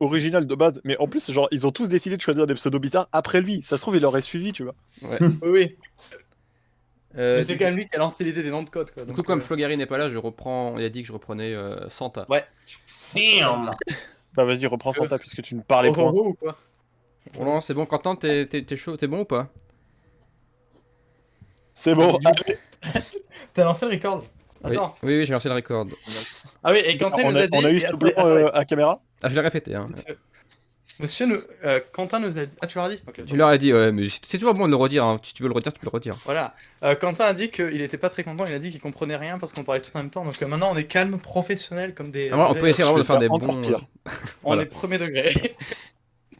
original de base, mais en plus, genre, ils ont tous décidé de choisir des pseudos bizarres après lui. Ça se trouve, il aurait suivi, tu vois. Ouais. Oui. Mais c'est Du quand même lui qui a lancé l'idée des noms de code, quoi. coup, comme Flogary n'est pas là, je reprends. Il a dit que je reprenais Santa. Ouais. Damn. Bah, vas-y, reprends Santa puisque tu me parles les Oh, points. oh, oh, ou quoi? Bon, non, c'est bon, Quentin, t'es chaud, t'es bon ou pas? C'est bon. allez. T'as lancé le record? Oui, Attends. oui, j'ai lancé le record. Ah oui, et Quentin on, nous a, a dit. on a eu et ce attendez, blanc attendez. à caméra. Ah, je l'ai répété, hein. Quentin nous a dit. Ah, tu leur as dit? Ok. Tu leur as dit, ouais, mais c'est toujours bon de le redire, hein. Si tu veux le redire, tu peux le redire. Voilà. Quentin a dit qu'il était pas très content, il a dit qu'il comprenait rien parce qu'on parlait tout en même temps. Donc maintenant on est calme, professionnel comme des. Alors, on peut essayer je vraiment de vais faire des faire encore bons. pire. On voilà. est premier degré.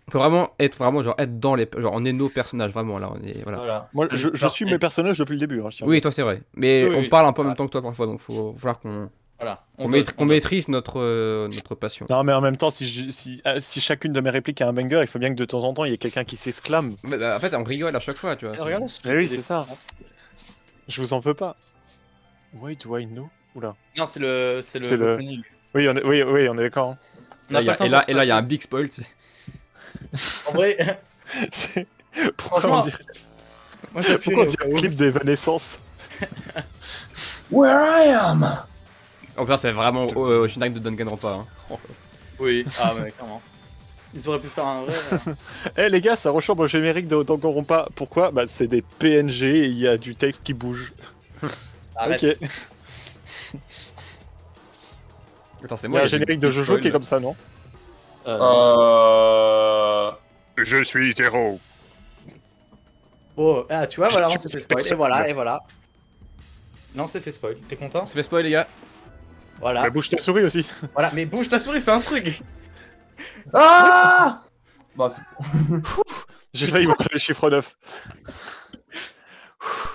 On peut vraiment être dans les. Genre, on est nos personnages, vraiment, là. On est, voilà. Voilà. Moi, je suis mes personnages depuis le début. Hein, je tiens à Oui, dire. toi, c'est vrai. Mais Oui, on oui. parle un peu en même temps que toi parfois, donc faut falloir qu'on Voilà. qu'on maîtrise notre passion. Non, mais en même temps, si chacune de mes répliques a un banger, il faut bien que de temps en temps, il y ait quelqu'un qui s'exclame. Mais, bah, en fait, on rigole à chaque fois, tu vois. c'est- Regarde Mais oui, c'est ça. Je vous en veux pas. Why do I know? Oula. Non, c'est le C'est le- opening. Oui, on est d'accord. hein. On Là, a il y pas a- le temps et là, pour et là, il y a un ça. big spoil. tu sais. En vrai, C'est- Pourquoi Franchement, on dirait, moi j'appuie pourquoi on au dirait cas un où. clip d'Evanescence? Where I am. En plus, c'est vraiment au générique de Danganronpa. Hein. Oui, ah ouais, clairement. Ils auraient pu faire un vrai. Eh les gars, ça ressemble au générique de Danganronpa. Pourquoi? Bah c'est des PNG et il y a du texte qui bouge. Arrête. Ok. Attends, c'est Il y moi. a un il y a générique des de Jojo spoils. qui est comme ça, non? Je suis zéro. Oh, ah, tu vois, voilà, on s'est fait spoil. Et voilà, et voilà. Non, on s'est fait spoil. T'es content? On se fait spoil, les gars. Voilà. Bah bouge ta souris aussi. Voilà, mais bouge ta souris, fais un truc. Ah. Bah, c'est- J'ai failli voir les chiffres 9.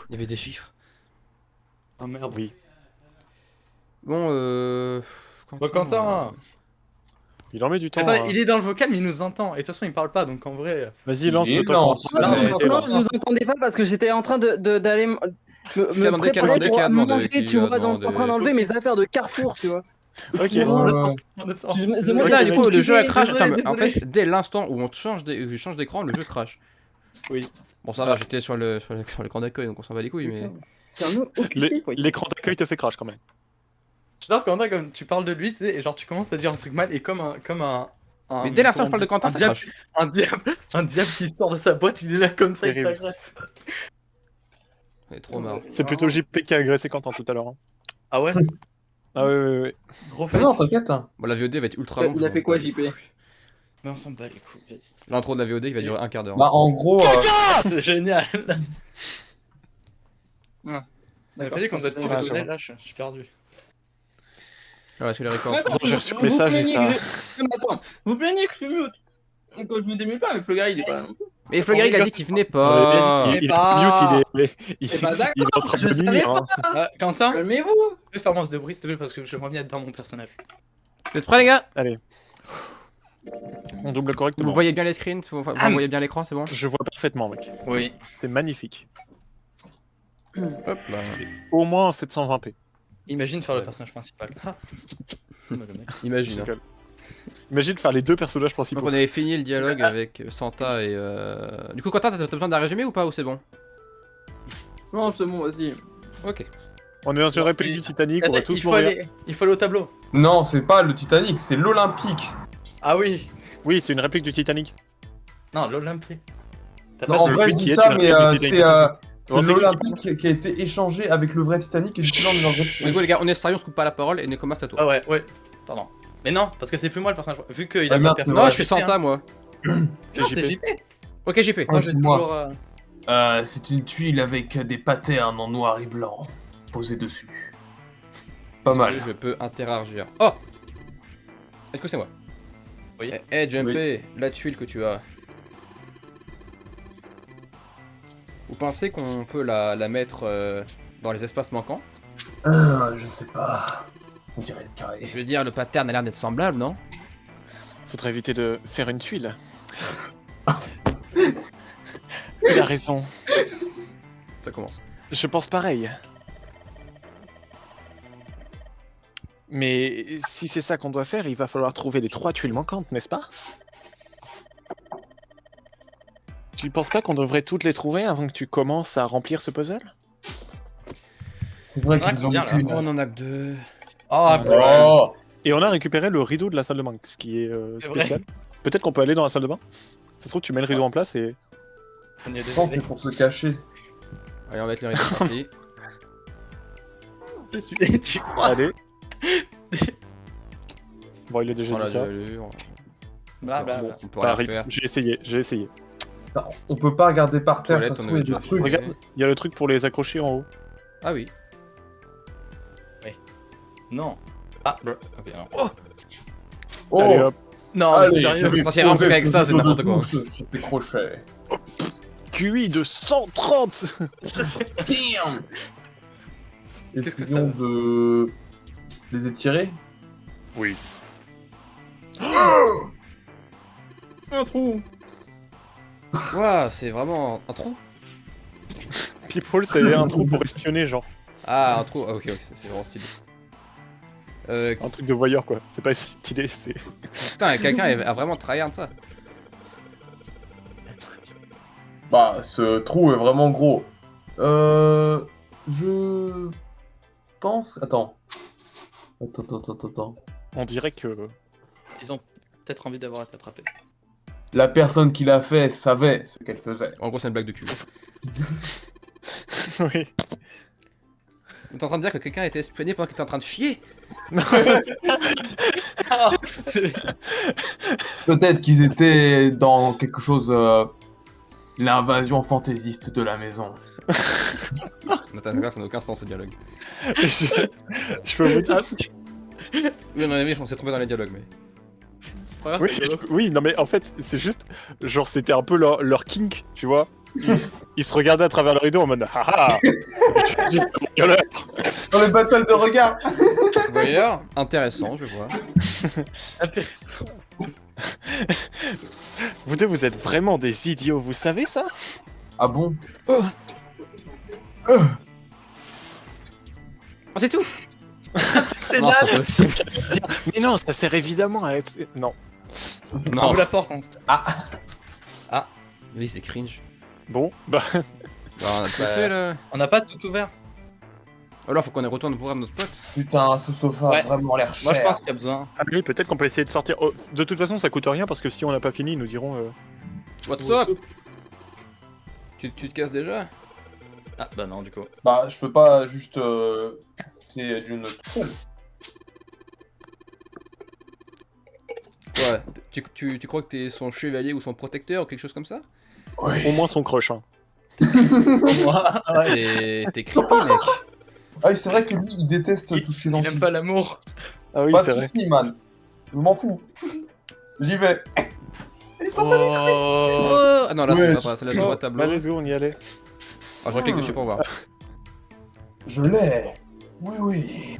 Il y avait des chiffres. Oh merde. Oui. Bon, Bon, Quentin. Il en met du temps. Attends, hein. il est dans le vocal, mais il nous entend. Et de toute façon, il parle pas, donc en vrai. Vas-y, lance Il le est temps. lance. qu'on Non, entend. c'est Ouais, pas ouais, ça. ouais. Non, je vous entendais pas parce que j'étais en train d'aller me Qui a demandé, qui a préparer demandé, pour qui a demandé, manger, qui tu vois, a en train demandé. d'enlever mes affaires de Carrefour, tu vois. Ok. On attend. C'est moi Ok, qui Putain, ai du coup, le jeu a crash. désolé, Attends, mais en désolé. fait, dès l'instant où on change d'écran, le jeu crash. Oui. Bon, ça va, j'étais sur l'écran d'accueil, donc on s'en va les couilles, mais. C'est un homme occupé, quoi. L'écran d'accueil te fait crash quand même. J'adore Quentin, comme tu parles de lui, tu sais, et genre tu commences à dire un truc mal, et comme un Mais dès l'instant où je comment parle de Quentin, on dit, ça un diable, crash. un diable qui sort de sa boîte, il est là comme ça, il Terrible. t'agresse. C'est trop marrant. C'est plutôt JP qui a agressé Quentin tout à l'heure. hein. Ah ouais? Ah oui. Gros Mais non, fight. t'inquiète. Hein. Bon, la VOD va être ultra longue. Il a je fait m'en quoi, bats les JP? couilles. Mais on s'en bat les couilles. vas-y. L'intro de la VOD qui va durer un quart d'heure. Bah, en gros. Ah, c'est génial! On a D'accord. dit qu'on doit être Ouais, professionnel, ça là, je suis perdu. Voilà, c'est les records. Mais attends, Attends, j'ai reçu vous le message et plaignez ça- que Non, mais attends, vous plaignez que je suis mute. Donc je me démute pas, mais le gars il est pas. Mais Flogary, il a dit qu'il venait Il, pas. il est pas. mute, il Eh bah, est d'accord, en train je de savais mimir. hein. Quentin, Calmez-vous. fais faire de bruit s'il te plaît parce que j'aimerais bien être dans mon personnage. Vous êtes prêts, les gars? Allez. On double Vous correctement. voyez bien les screens? Vous voyez bien l'écran, c'est bon? Je vois parfaitement, mec. Oui. C'est magnifique. Hop là. Au moins en 720p. Imagine faire le personnage principal. Ah. Imagine. hein. Imagine faire les deux personnages Donc principaux. on avait fini le dialogue avec Santa et Du coup, Quentin, t'as besoin d'un résumé ou pas? Ou c'est bon? Non, c'est bon, vas-y. Ok. On est dans une réplique du Titanic, on va tous il faut mourir. il faut aller au tableau. Non, c'est pas le Titanic, c'est l'Olympique. Ah oui. Oui, c'est une réplique du Titanic. Non, l'Olympique. T'as Non, pas en celui vrai, oui, je qui dis est ça, une mais réplique du Titanic, c'est Non, c'est qui l'Olympique qui a été échangé avec le vrai Titanic et du coup, là, on est dans le vrai Du Titanic. coup, les gars, on est sérieux, on se coupe pas la parole et Nekoma, c'est à toi. Ah ouais. Pardon. Mais non, parce que c'est plus moi le personnage. Vu qu'il Ah, a pas merde, de c'est personnage. Non, je suis Santa, moi. C'est Non, c'est JP. JP. Ok, JP. Ah, Moi, j'ai c'est moi. toujours. C'est une tuile avec des patterns en noir et blanc posés dessus. Pas Est-ce mal. que je peux interagir. Oh! Est-ce que c'est moi? Oui. Eh, Jumpé, la tuile que tu as. Vous pensez qu'on peut la mettre dans les espaces manquants? Je ne sais pas. On dirait le carré. Je veux dire, le pattern a l'air d'être semblable, non? Faudrait éviter de faire une tuile. Il a raison. Ça commence. Je pense pareil. Mais si c'est ça qu'on doit faire, il va falloir trouver les 3 tuiles manquantes, n'est-ce pas? Tu penses pas qu'on devrait toutes les trouver avant que tu commences à remplir ce puzzle? C'est vrai Ah, qu'ils nous ont bien, mis là. qu'une. On en a que 2. Ah, Oh Et on a récupéré le rideau de la salle de bain, ce qui est C'est vrai. spécial. Peut-être qu'on peut aller dans la salle de bain. Ça se trouve, tu mets le rideau en place et... on y est Je pense que déjà c'est pour se cacher. Allez, on va mettre le rideau parti. allé. Tu crois? Allez. Bon, il a déjà On l'a dit ça. déjà lu, on Blablabla. on peut rien Pareil, faire. j'ai essayé. Putain, on peut pas regarder par terre, ça Toilette, se on trouve, il y a avait des déjà trucs. fait. Regarde, il y a le truc pour les accrocher en haut. Ah oui. Non. Ah, Ah, bien, alors. Oh Allez hop. non, mais Allez, sérieux. je vais Attends, s'il y a un truc poser avec ce ça, c'est rideau de n'importe quoi. douche sur tes crochets. QI de 130. Qu'est-ce que Essayons ça de les étirer. Oui. Un trou. Ouah, c'est vraiment un trou. People, c'est un trou pour espionner, genre. Ah, un trou. Ah, ok, c'est vraiment stylé. Un truc de voyeur, quoi. C'est pas stylé, c'est... Putain, quelqu'un a vraiment tryhard ça. Bah, ce trou est vraiment gros. Je pense. Attends. Attends. On dirait que... Ils ont peut-être envie d'avoir été attrapés. La personne qui l'a fait savait ce qu'elle faisait. En gros, c'est une blague de cul. Oui. T'es en train de dire que quelqu'un a été espionné pendant qu'il était en train de chier? Ah, Peut-être qu'ils étaient dans quelque chose. L'invasion fantaisiste de la maison. Attends, ça n'a aucun sens ce dialogue. je peux vous dire... Oui, non, mais on s'est trompé dans les dialogues, mais. c'est pas grave, Oui, c'est rigolo. oui, non mais en fait, c'est juste... Genre, c'était un peu leur kink, tu vois. Ils se regardaient à travers le rideau en mode... Haha. Je suis juste un gueuleur. Dans les battles de regard. Voyeur, intéressant, je vois. Intéressant. Vous deux, vous êtes vraiment des idiots, vous savez ça? Ah bon? Oh, c'est tout? C'est Non, là, c'est pas possible. Mais non, ça sert évidemment à... Non. Non. ouvre la porte. Oui, c'est cringe. Bon, bah... Bah, on a tout fait là. On n'a pas tout ouvert. Alors, faut qu'on y retourne voir notre pote. Putain, ce sofa Ouais. a vraiment l'air cher. Moi, je pense qu'il y a besoin. Ah oui, peut-être qu'on peut essayer de sortir... Oh, de toute façon, ça coûte rien, parce que si on n'a pas fini, ils nous diront... What's up? Tu te casses déjà? Ah, bah non, du coup. Bah, je peux pas juste. C'est d'une toute seule. Ouais. Tu crois que t'es son chevalier ou son protecteur ou quelque chose comme ça? Au moins son crush, hein. Moi, T'es creepy, mec. Ah oui, c'est vrai que lui, il déteste tout ce qui est il gentil. aime pas l'amour. Ah oui, Pas c'est de vrai. soucis, man. Je m'en fous. J'y vais. Ils sont pas Oh. Oh ah non, là, Ouais. c'est pas, c'est là, je vois Bah, tableau. let's go, on y allait. Ah, je reclique dessus pour voir. Je l'ai. Oui.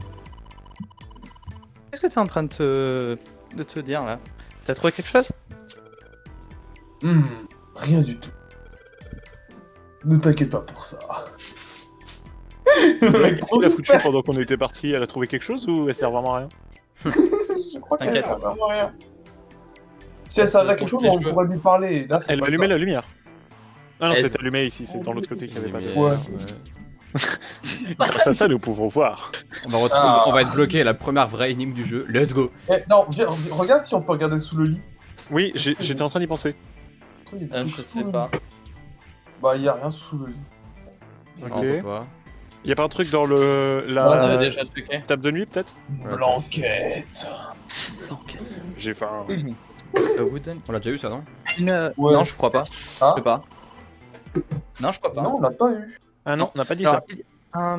Qu'est-ce que t'es en train de te dire là? T'as trouvé quelque chose? Rien du tout. Ne t'inquiète pas pour ça. Qu'est-ce qu'il a foutu pendant qu'on était parti? Elle a trouvé quelque chose ou elle sert vraiment à rien? Je crois qu'elle T'inquiète. sert vraiment à rien. Si elle servait à quelque chose, on pourrait lui parler. Là, c'est Elle pas a allumé ça. la lumière. Ah non, Elle- c'est allumé ici, c'est dans l'autre côté qu'il n'y avait pas de... Lumière, Ouais. Grâce à ça, nous pouvons voir. On va retrouver, Ah. on va être bloqué à la première vraie énigme du jeu. Let's go. Eh, non, viens, regarde si on peut regarder sous le lit. Oui, j'étais en train d'y penser. Il y a des trucs Je sous sais le pas. lit. Bah, il y a rien sous le lit. Non, Ok. on peut pas. Y a pas un truc dans le... On avait la déjà checké. table de nuit, peut-être? Ouais, Blanquette. J'ai faim. Wooden. On l'a déjà eu ça, non? Ouais. Non, je crois pas. Ah. Je sais pas. Non, je crois pas. Non, on l'a pas eu. Ah non, on n'a pas dit Alors, ça.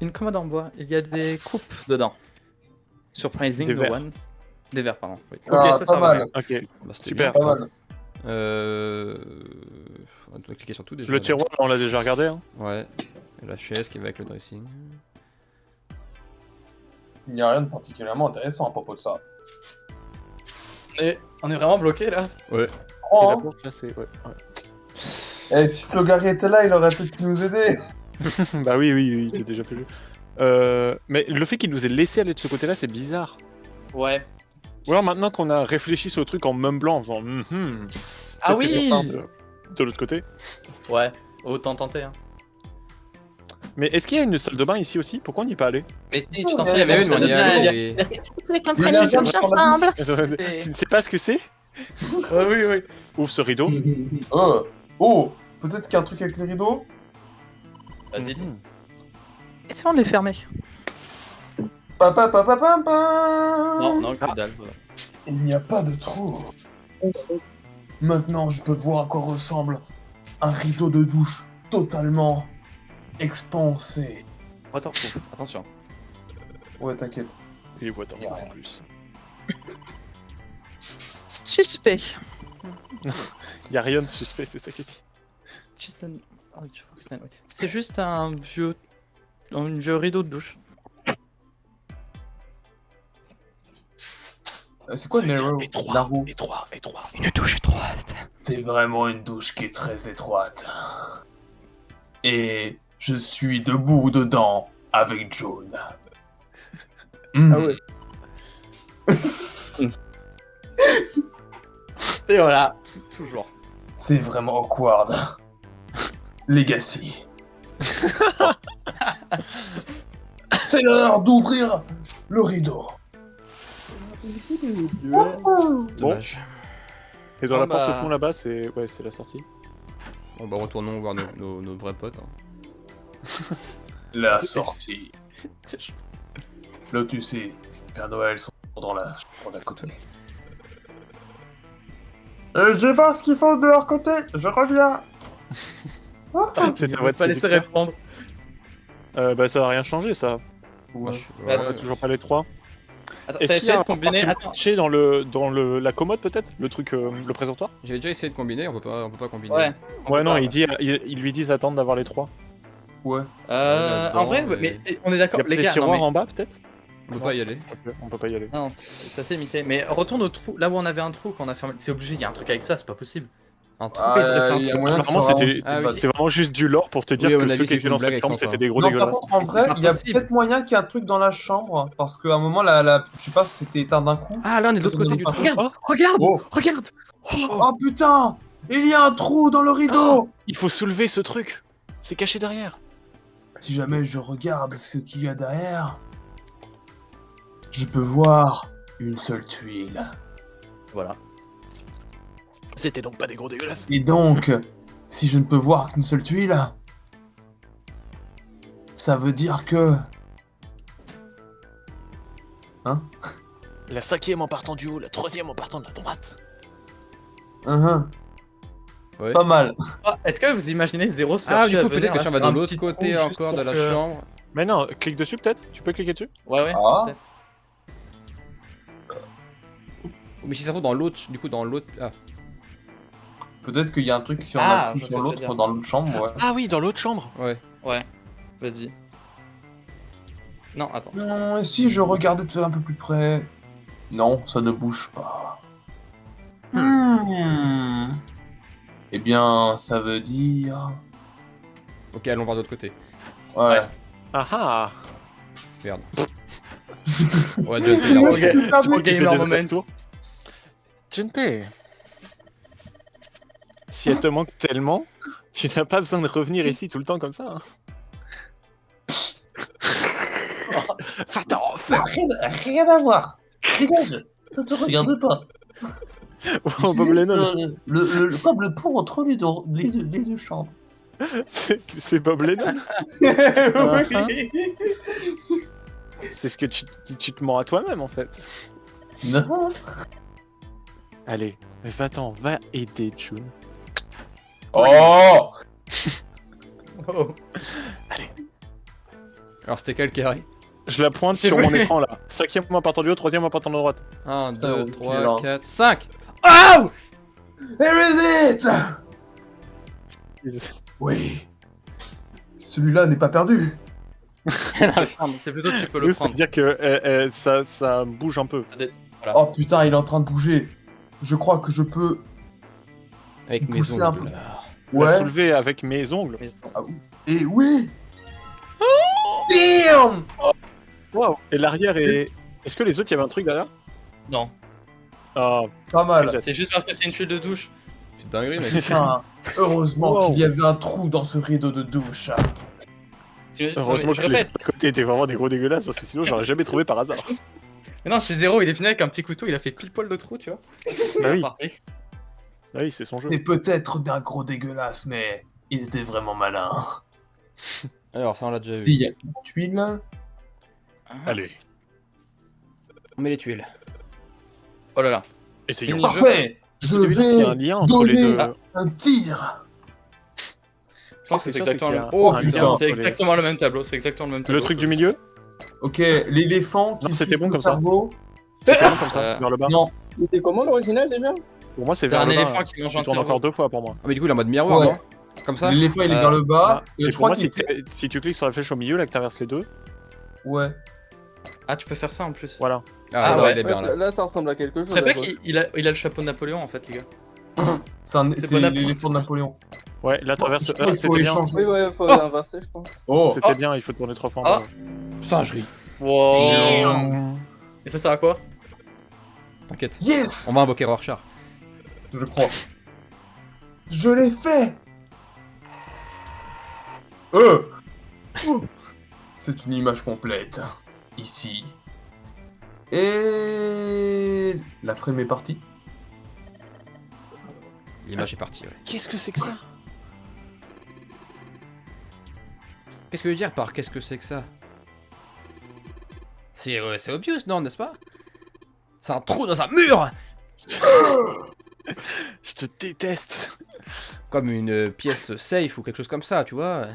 une commode en bois, il y a des coupes dedans. Surprising Des no verres. one. Des verres, pardon. Oui. Ah, Ok, ça pas va. mal. Ok, Bah, c'était super. bien. Pas mal. On doit cliquer sur tout déjà. Le là. tiroir, on l'a déjà regardé, hein. Ouais. Et la chaise qui va avec le dressing. Il n'y a rien de particulièrement intéressant à propos de ça. On est vraiment bloqué là. Ouais. Et Oh, la hein. porte, là, c'est... Ouais. Eh, si Flogary était là, il aurait peut-être pu nous aider. Bah oui, il a déjà fait le jeu. Mais le fait qu'il nous ait laissé aller de ce côté-là, c'est bizarre. Ouais. Ou alors maintenant qu'on a réfléchi sur le truc en mumblant, en faisant Ah peut-être que oui. ça part de l'autre côté. Ouais, autant tenter. Hein. Mais est-ce qu'il y a une salle de bain ici aussi? Pourquoi on n'y est pas allé? Mais si, tu t'en Il y en souviens, avait mais une, on y est allé, oui. Oui, si, c'est ensemble. Tu ne sais pas ce que c'est? Oui, oui. Ouvre ce rideau. Oh, peut-être qu'il y a un truc avec les rideaux. Vas-y. Mhm. Essayons de les fermer. Papa, papa, papa. Non, non, que dalle. Voilà. Il n'y a pas de trou. Maintenant, je peux voir à quoi ressemble un rideau de douche totalement expansé. Waterproof, attention. Ouais, t'inquiète. Il est waterproof en plus. Suspect. Il y a rien de suspect, c'est ça qui dit. C'est juste un vieux rideau de douche. C'est quoi une arrow? La roue. étroit. Une touche étroite. C'est vraiment une douche qui est très étroite. Et je suis debout dedans avec June. Ah ouais. Et voilà, toujours. C'est vraiment awkward. Legacy. C'est l'heure d'ouvrir le rideau. Dommage. Et dans Bon, la porte au bah. fond là-bas, c'est la sortie. Bon bah retournons voir nos vrais potes. Hein. La sortie. Là, tu sais, Père Noël sont dans la chambre d'à côté. Je vais voir ce qu'ils font de leur côté, je reviens. C'est Il ta veut voix de pas laisser séducteur. répondre. Bah ça va rien changer ça. Moi, Ouais, On a toujours pas les trois. Attends, Est-ce t'as qu'il y a essayé un de combiner. Attends. parti dans la commode peut-être? Le truc, le présentoir? J'avais déjà essayé de combiner, on peut pas combiner. Ouais. on Ouais peut non, pas. ils lui disent attendre d'avoir les trois. Ouais. En vrai, mais- mais on est Il y d'accord, a les peut-être gars. tiroir Non, en bas peut-être? On peut pas y aller. On peut pas y aller. mais... non, c'est assez limité. Mais retourne au trou, là où on avait un trou qu'on a fermé. C'est obligé, il y a un truc avec ça, c'est pas possible. Un trou. ils auraient fait un il y a truc. moyen que Apparemment ça c'était Ah oui. c'est vraiment juste du lore pour te dire Oui, à que mon ceux avis, qui c'est étaient dans une blague cette avec chambre ça, c'était quoi. des gros Non, par dégueulasses. contre, en vrai, C'est il y a impossible. peut-être moyen qu'il y ait un truc dans la chambre, parce qu'à un moment, je sais pas si c'était éteint d'un coup. Ah là on est de l'autre côté du trou. Regarde, Oh. regarde. Oh putain, il y a un trou dans le rideau. Il faut soulever ce truc. C'est caché derrière. Si jamais je regarde ce qu'il y a derrière, je peux voir une seule tuile. Voilà. C'était donc pas des gros dégueulasses. Et donc, si je ne peux voir qu'une seule tuile, ça veut dire que... La cinquième en partant du haut, la troisième en partant de la droite. Ouais. Pas mal. Ah, est-ce que vous imaginez Zéro se faire Ah chier du à coup venir, peut-être que là, si on va faire de un l'autre petit côté trou juste encore de pour la que- chambre. Mais non, clique dessus peut-être? Tu peux cliquer dessus? Ouais, Ah. peut-être. Mais si ça se trouve dans l'autre, du coup dans l'autre. Ah. Peut-être qu'il y a un truc qui en Ah, a plus je sur sais l'autre, dire. dans l'autre chambre, ouais. Ah oui, dans l'autre chambre. Ouais. Vas-y. Non, attends. Non, et si je regardais de un peu plus près... Non, ça ne bouge pas. Eh bien, ça veut dire... Ok, allons voir de l'autre côté. Ouais. Ah ah. Merde. Ouais, John Taylor. Ok. Tu Gamer fais des moment. allers-retours. Junpei. Si elle te manque tellement, tu n'as pas besoin de revenir ici tout le temps comme ça. Hein. Va-t'en, va. Rien à voir. Dégage. Ça te regarde pas. Oh, Bob Lennon. Comme le pont entre les deux chambres. C'est Bob Lennon. C'est ce que tu te mens à toi-même en fait. Non. Allez, mais va-t'en, va aider June. Oh. Oh. Alors c'était quel carré? Je la pointe sur mon écran là. Cinquième en partant du haut, troisième en partant de droite. 1, Putain, 2, ok, 3, là. 4, 5. Oh! There is it. Oui. Celui-là n'est pas perdu. C'est plutôt tu peux le prendre. C'est-à-dire que ça bouge un peu. Oh putain, il est en train de bouger. Je crois que je peux... Avec mes Pousser un peu. ongles. La Ouais. soulever avec mes ongles. Et oui. Damn! Waouh. Et l'arrière est. Est-ce que les autres, il y avait un truc derrière? Non, Ah, Pas mal. c'est juste parce que c'est une tuile de douche. C'est dinguerie, mais. Putain, heureusement Wow. qu'il y avait un trou dans ce rideau de douche. T'imagines- heureusement non, que mais je les gens répète. à côté étaient vraiment des gros dégueulasses parce que sinon, j'aurais jamais trouvé par hasard. Mais non, c'est Zéro, il est venu avec un petit couteau, il a fait pile poil le trou, tu vois. Bah oui. Parti. Ah oui, c'est son jeu. C'est peut-être d'un gros dégueulasse, mais ils étaient vraiment malins. Alors, ça, on l'a déjà vu. Si, il y a une tuile. Allez, On met les tuiles. Oh là là. essayons. Fini. Parfait! Je J'ai vu là s'il y a un vais lien entre les donner deux. un tir! Je pense que c'est sûr, c'est exactement qu'il y le a même. Oh, un putain. lien entre C'est les- exactement le même tableau, c'est exactement le même tableau. Le truc du milieu? Ok, l'éléphant qui Non, c'était suce bon le comme ça. cerveau. C'était bon comme ça, vers le bas. Non, C'était comment l'original déjà? Pour moi, c'est C'est vers un le bas. éléphant qui mange Tu un tournes cerveau. encore 2 fois pour moi. Ah, mais du coup, il est en mode miroir, Ouais. non? Comme ça? l'éléphant il est Euh, vers le bas. Et je pour crois moi, qu'il si tu cliques sur la flèche au milieu, là, que traverses les deux, Ouais. Ah, tu peux faire ça en plus. voilà. Ah, Ah là, ouais. il est bien là. Là, ça ressemble à quelque chose. Très à bien gauche. qu'il a le chapeau de Napoléon en fait, les gars. C'est Bonaparte. l'éléphant de Napoléon. Ouais, là, traverse. Je crois qu'il faut C'était bien. échanger. Oui, ouais, faut inverser, je pense. Oh! C'était bien, il faut tourner 3 fois en Ah. bas. Singerie. Wow. Et ça sert à quoi? T'inquiète. Yes! On va invoquer Rorschach. Je crois. Je l'ai fait! C'est une image complète. Ici. Et... La frame est partie. L'image est partie, ouais. Qu'est-ce que c'est que ça? Qu'est-ce que tu veux dire par qu'est-ce que c'est que ça? C'est obvious, non, n'est-ce pas? C'est un trou dans un mur! Je te déteste. Comme une pièce safe ou quelque chose comme ça, tu vois?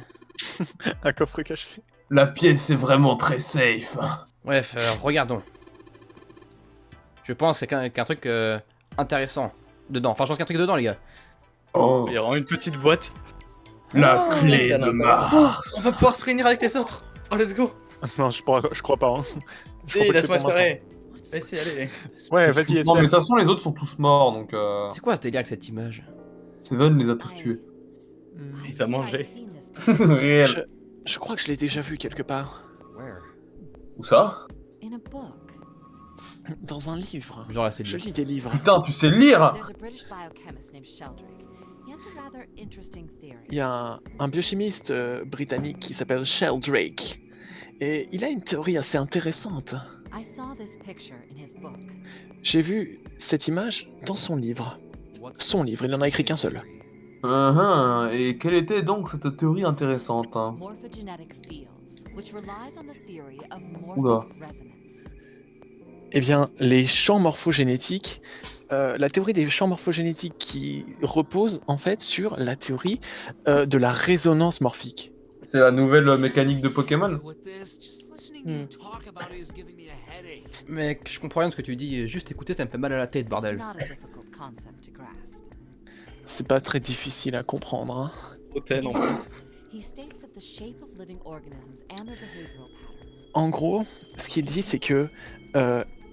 Un coffre caché. La pièce est vraiment très safe. Bref, regardons. Je pense qu'il y a qu'un truc intéressant dedans. Enfin, je pense qu'il y a un truc dedans, les gars. Oh, Il y aura une petite boîte. la clé ça de n'a Mars. On va pouvoir se réunir avec les autres. Oh, let's go. Non, je crois pas. Hein. Je Si, crois pas que c'est laisse-moi pour espérer. Vas-y, allez. Ouais, vas-y, Non, mais de essaie. toute façon, les autres sont tous morts, donc C'est quoi ce délire avec cette image? Seven les a tous tués. Il a mangé. Réel. Je crois que je l'ai déjà vu quelque part. Où ça? Dans un livre. Genre là, c'est Je lui. lis des livres. Putain, tu sais lire? There's a British biochemist named Sheldrake. He has a rather interesting theory. Il y a un biochimiste britannique qui s'appelle Sheldrake. Et il a une théorie assez intéressante. I saw this picture in his book. J'ai vu cette image dans son livre. Son livre, il n'en a écrit qu'un seul. Et quelle était donc cette théorie intéressante? Morphogenetic fields, which relies on the theory of Oula. morphic resonance. Eh bien, les champs morphogénétiques, la théorie des champs morphogénétiques qui repose en fait sur la théorie de la résonance morphique. C'est la nouvelle mécanique de Pokémon? Mec, je comprends rien de ce que tu dis. Juste écouter, ça me fait mal à la tête, It's bordel. not a difficult concept to grasp. C'est pas très difficile à comprendre. Hein. Hôtel en plus. He states that the shape of living organisms and their behavioral patterns En gros, ce qu'il dit, c'est que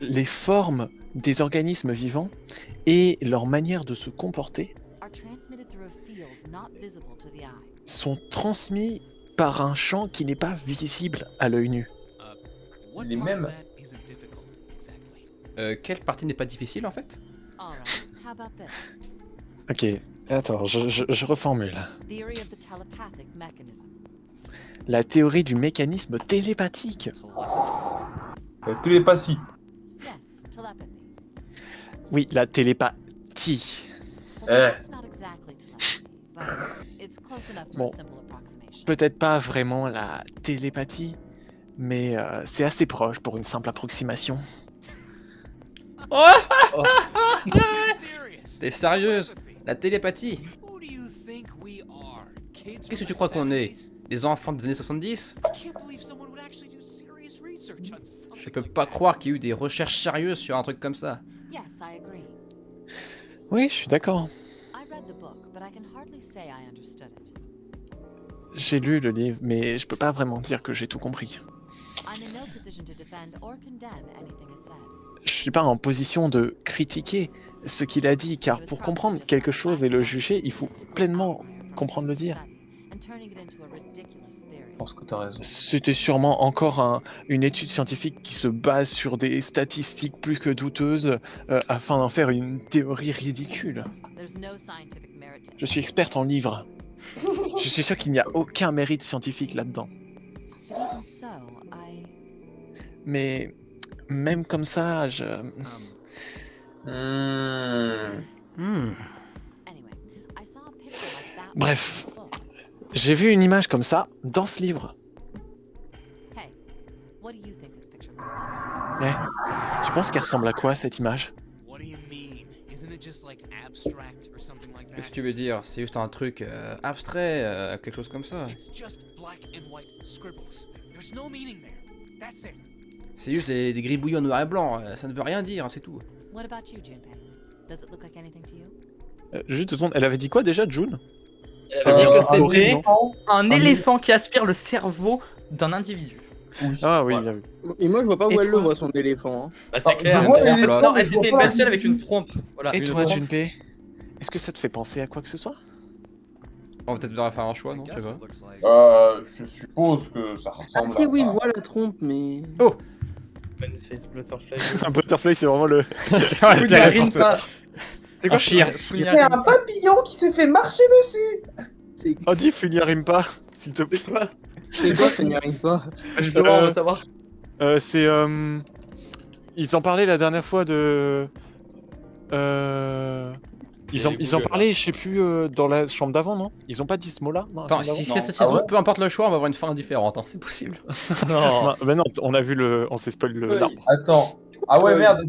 les formes des organismes vivants et leur manière de se comporter are transmitted through a field not visible to the eye. sont transmis par un champ qui n'est pas visible à l'œil nu. Les mêmes. Quelle partie n'est pas difficile en fait? Alright, how about this? Ok, attends, je reformule. Theory of the telepathic mechanism. La théorie du mécanisme télépathique. Télépathie. Yes, telepathy. Oui, la télépathie. Well, it's not exactly telepathy, but it's close enough for Bon. a simple approximation. Peut-être pas vraiment la télépathie, mais c'est assez proche pour une simple approximation. T'es sérieuse? La télépathie? Qu'est-ce que tu crois qu'on est? Des enfants des années 70? Je peux pas croire qu'il y ait eu des recherches sérieuses sur un truc comme ça. Yes, I agree. Oui, je suis d'accord. I read the book, but I can hardly say I understood it. J'ai lu le livre, mais je peux pas vraiment dire que j'ai tout compris. I'm in no position to defend or condemn anything it said. Je suis pas en position de critiquer ce qu'il a dit, car pour comprendre quelque chose et le juger, il faut pleinement comprendre le dire. And turning it into a ridiculous theory. Je pense que t'as raison. C'était sûrement encore une étude scientifique qui se base sur des statistiques plus que douteuses afin d'en faire une théorie ridicule. There's no scientific merit to Je suis experte en livres. Je suis sûr qu'il n'y a aucun mérite scientifique là-dedans. it. Even so, I. Mais même comme ça, je... Anyway, I saw a picture like that. Bref. in a book. J'ai vu une image comme ça dans ce livre. Hey, what do you think this picture looks like? Tu penses qu'elle ressemble à quoi cette image? What do you mean? Isn't it just like abstract or something like Qu'est-ce que that? tu veux dire? C'est juste un truc abstrait, quelque chose comme ça. It's just black and white scribbles. There's no meaning there. That's it. C'est juste des gribouillis en noir et blanc, ça ne veut rien dire, c'est tout. What about you, Junpei? Does it look like anything to you? Juste 2 secondes, elle avait dit quoi déjà, June? Elle avait dit que horrible, c'était non un éléphant qui aspire le cerveau d'un individu. Ah oui, Voilà. bien vu. Et moi, je vois pas Et où elle le toi voit, son éléphant. Hein. Bah, c'est Ah, clair. je vois En fait, l'éléphant, non, mais elle je vois c'était une pas bestiole la avec une trompe. Voilà, Et une toi, trompe. Junpei? Est-ce que ça te fait penser à quoi que ce soit? On va peut-être devoir faire un choix, non? I Je guess sais it pas. looks like. Je suppose que ça Ah, ressemble si, à... oui, je vois la trompe, mais. Face Butterfly. Un butterfly, c'est vraiment le... C'est vrai, Fouille la la réponse. rime pas. C'est quoi Un chien. Fouille Il y la a rime un papillon qui s'est fait marcher dessus. C'est Oh, dis Funia-Rimpa, s'il te plaît. C'est quoi c'est quoi, ça n'y arrive pas? Justement, on veut savoir. C'est... Ils en parlaient la dernière fois de... Ils en parlaient, je sais plus, dans la chambre d'avant, non? Ils ont pas dit ce mot-là? Non, la Attends, chambre si d'avant cette Ah saison, ouais peu importe le choix, on va avoir une fin différente, hein, c'est possible. Non. Non, mais non, on a vu le... On s'est spoil Ouais. l'arbre. Attends. Ah ouais, merde.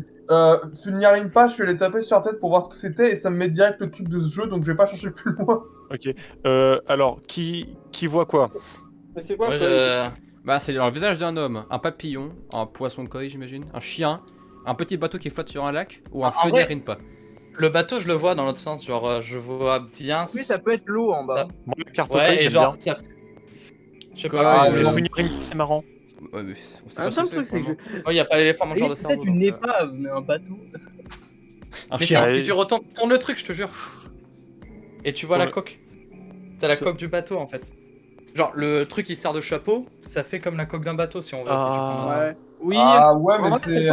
Funyarimpa, je suis allé taper sur la tête pour voir ce que c'était et ça me met direct le truc de ce jeu, donc je vais pas chercher plus loin. Ok. Alors, qui voit quoi? Mais c'est quoi Ouais, quoi, Bah, c'est dans le visage d'un homme, un papillon, un poisson koi, j'imagine, un chien, un petit bateau qui flotte sur un lac, ou un Ah, en feu vrai- Rinpa. Le bateau, je le vois dans l'autre sens. Genre, je vois bien. Oui, ça peut être l'eau en bas. Moi, la carte Ouais, et j'aime genre, bien. ça. Je sais Quoi, pas. Le euh, Funia-Rimpa, c'est marrant. Ouais, mais on sait Un pas ce que seul c'est. truc, c'est que je. probablement. Ouais, y a pas l'éléphant mangeur de Peut-être cerveau. une donc, épave, mais un bateau. Un Mais chien. si, si tu retournes, tourne le truc, je te jure. Et tu vois la Tourne- coque. T'as la Ça- coque du bateau en fait. Genre, le truc qui sert de chapeau, ça fait comme la coque d'un bateau si on veut. si tu Ah. prends Ouais. Oui. Ah ouais, mais Ouais, c'est...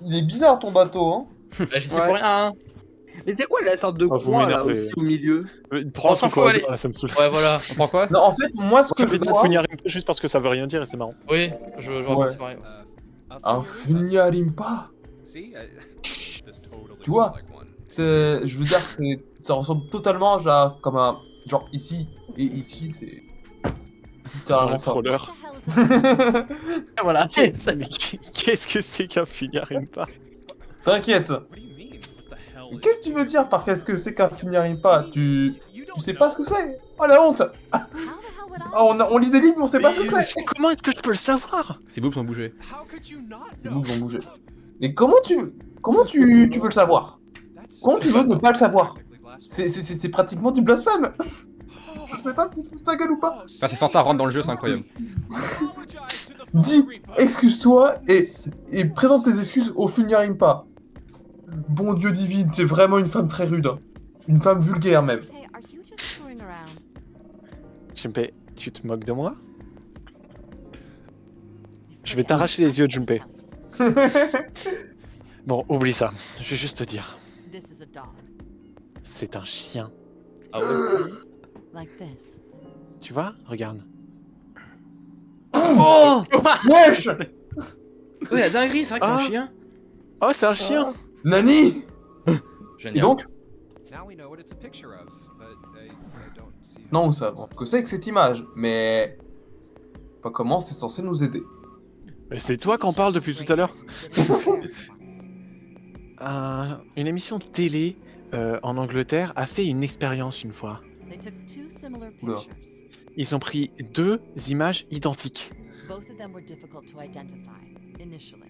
Il est bizarre ton bateau, hein. Bah, j'y suis Ouais. pour rien, hein. Mais c'est quoi la sorte de Ah, vous croix là m'énervez. aussi au milieu? Prends un On s'en truc au fout, hasard, allez. là, ça me saoule. Ouais, voilà. On prend quoi? Non, en fait, moi, ce Moi, que j'ai envie je de dire vois... Funia-Rimpa juste parce que ça veut rien dire et c'est marrant. Oui, je vois Ouais. c'est pareil. Un Funyarimpa. Tu vois, c'est... Je veux dire, c'est... Ça ressemble totalement genre, comme un... Genre ici, et ici, c'est... Littéralement Un ça. troller. What the hell is it? Voilà. Mais qu'est-ce que c'est qu'un Funia-Rimpa? T'inquiète. Qu'est-ce que tu veux dire par qu'est-ce que c'est qu'un Funyarimpa? Tu sais pas ce que c'est? Oh la honte! How the hell would I? Ah, on lit des livres mais on sait pas ce que c'est! Comment est-ce que je peux le savoir? Ses boobs ont bougé. C'est nous qui vont bouger. Mais comment tu veux le savoir? Comment tu veux ne pas le savoir? C'est pratiquement du blasphème! Je sais pas si tu fous ta gueule ou pas! Enfin, si Santa rentre dans le jeu, c'est incroyable. Dis, excuse-toi et présente tes excuses au Funyarimpa. Bon Dieu divine, t'es vraiment une femme très rude. Hein. Une femme vulgaire même. Hey, are you just screwing around? Junpei, tu te moques de moi? Je vais t'arracher les yeux, Junpei. Bon, oublie ça. Je vais juste te dire. This is a dog. C'est un chien. Ah ouais. Like this. Tu vois? Regarde. Oh! Wesh! Oui, la dinguerie, c'est vrai que c'est Ah. un chien. Oh, c'est un chien! Nani! Génial. Et donc? Now we know what it's a picture of, but I don't see. Non, nous savons ce que c'est que cette image, mais... Pas comment c'est censé nous aider. Mais c'est toi qui en parle depuis tout à l'heure. Une émission de télé en Angleterre a fait une expérience une fois. They took two similar Oula. pictures. Ils ont pris 2 images identiques. Both of them were difficult to identify initially.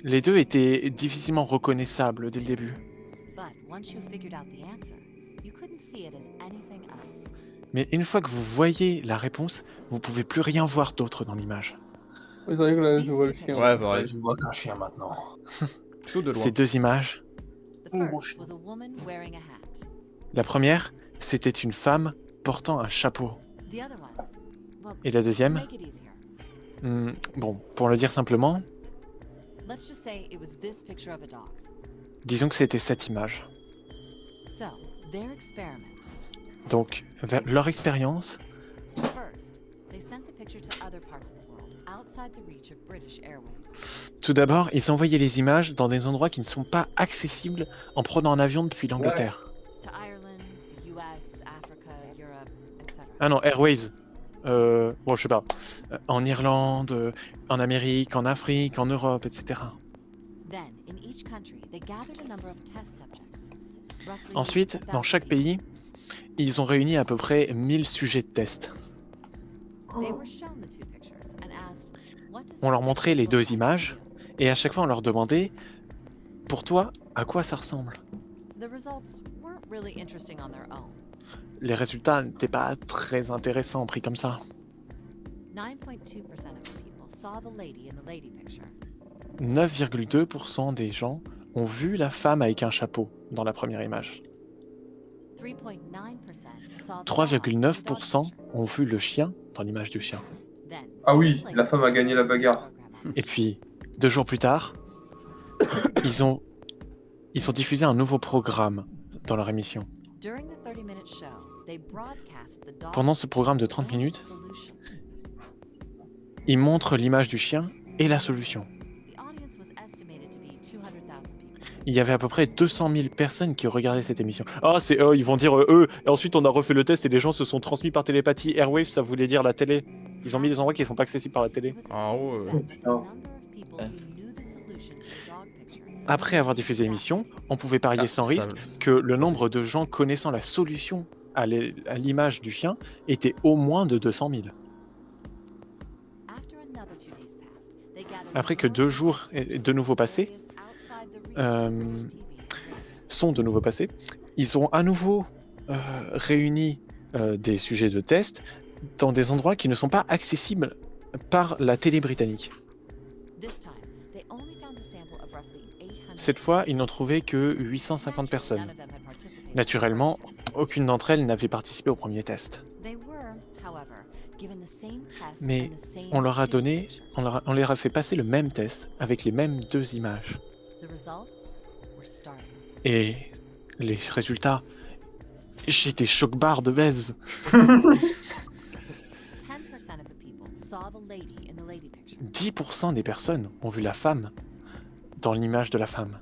Les 2 étaient difficilement reconnaissables dès le début. But once you figured out the answer, you couldn't see it as anything else. Mais une fois que vous voyez la réponse, vous pouvez plus rien voir d'autre dans l'image. Oui, c'est vrai que là, je vois le chien. Ouais, pareil. Je vois qu'un chien maintenant. Plutôt de loin. Ces 2 images, The first was a woman wearing a hat. la première, c'était une femme portant un chapeau. The other one, Well, Et la to deuxième, make it easier, bon, pour le dire simplement, let's just say it was this picture of a dog. disons que c'était cette image. So, their experiment. Donc, leur expérience, First, they sent the picture to other parts of the world, outside the reach of British Airways. tout d'abord, ils envoyaient les images dans des endroits qui ne sont pas accessibles en prenant un avion depuis l'Angleterre. To Ireland, the US, Africa, Europe, etc. Ah non, Airwaves. Bon, je sais pas. En Irlande, en Amérique, en Afrique, en Europe, etc. Then, in each country, they gathered a number of test subjects. Roughly Ensuite, dans 1,000 chaque people. pays, ils ont réuni à peu près 1000 sujets de test. They were shown the two pictures and asked, what does On leur this montrait les picture look deux like images, to you? et à chaque fois on leur demandait, pour toi, à quoi ça ressemble? The results weren't really interesting on their own. Les résultats n'étaient pas très intéressants pris comme ça. 9.2% of the people saw the lady in the lady picture. 9,2% des gens ont vu la femme avec un chapeau dans la première image. 3.9% saw the dog in the dog 3,9% picture. ont vu le chien dans l'image du chien. Then, Ah oui, just like la femme a gagné la bagarre. program. Et puis, 2 jours plus tard, ils ont diffusé un nouveau programme dans leur émission. During the 30-minute show, they broadcast the dog Pendant ce programme de picture 30 and minutes, solution. ils montrent l'image du chien et la solution. The audience was estimated to be 200,000 people. Il y avait à peu près 200 000 personnes qui regardaient cette émission. Oh, ils vont dire eux. Et ensuite, on a refait le test et les gens se sont transmis par télépathie. Airwave, ça voulait dire la télé. Ils ont mis des endroits qui ne sont pas accessibles par la télé. It was Ah assumed ouais. that the Putain. number of people who knew the solution to the dog picture Après avoir diffusé l'émission, on pouvait parier sans risque que le nombre de gens connaissant la solution à l'image du chien était au moins de 200 000. After another 2 days passed, they gathered Après que 2 jours de nouveau passés, sont de nouveau passés, ils ont à nouveau réuni des sujets de test dans des endroits qui ne sont pas accessibles par la télé britannique. Cette fois, ils n'ont trouvé que 850 personnes. Naturellement, aucune d'entre elles n'avait participé au premier test. Mais on leur a donné, on leur a fait passer le même test avec les mêmes 2 images. Et les résultats, j'étais choc-barre de baise. 10% des personnes ont vu la femme dans l'image de la femme.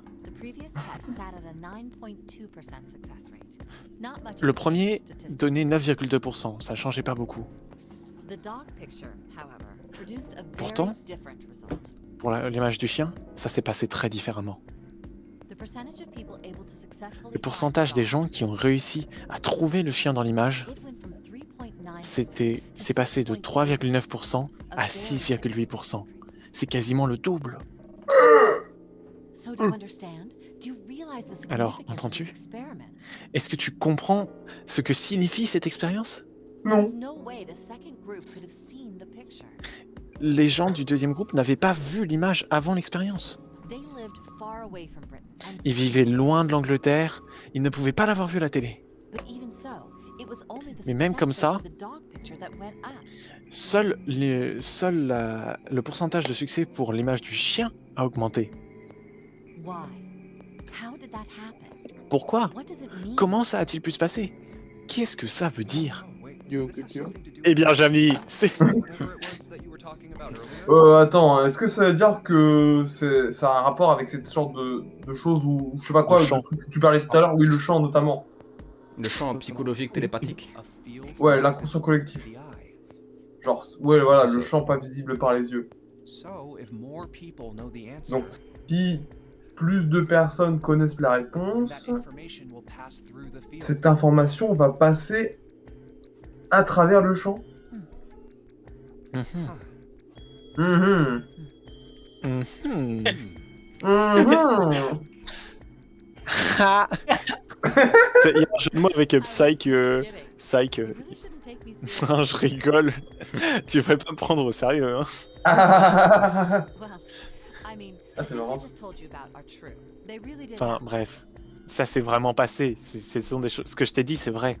Le premier donnait 9,2%, ça changeait pas beaucoup. Pourtant, pour l'image du chien, ça s'est passé très différemment. Le pourcentage des gens qui ont réussi à trouver le chien dans l'image, c'est passé de 3,9% à 6,8%. C'est quasiment le double. Alors, entends-tu? Est-ce que tu comprends ce que signifie cette expérience? Non. Les gens du deuxième groupe n'avaient pas vu l'image avant l'expérience. Ils vivaient loin de l'Angleterre, ils ne pouvaient pas l'avoir vu à la télé. Mais même comme ça, seul le pourcentage de succès pour l'image du chien a augmenté. Pourquoi? Comment ça a-t-il pu se passer? Qu'est-ce que ça veut dire? Eh bien, Jamy, c'est... Attends, est-ce que ça veut dire que ça a un rapport avec cette sorte de choses où, je sais pas quoi, Le chant. le truc que tu parlais tout à l'heure, oui, le chant notamment. Le champ psychologique télépathique. Ouais, l'inconscient collectif. Genre, ouais, voilà, le chant pas visible par les yeux. Donc, si plus de personnes connaissent la réponse, cette information va passer à travers le chant. Mhm. Mhm. Mhm. Mhm. Ah. Il y a un jeu de mots avec Psyche. Psyche. Non, je rigole. Tu devrais pas me prendre au sérieux. Hein. Ah, c'est marrant. Enfin, bref. Ça s'est vraiment passé. Ce sont des choses. Ce que je t'ai dit, c'est vrai.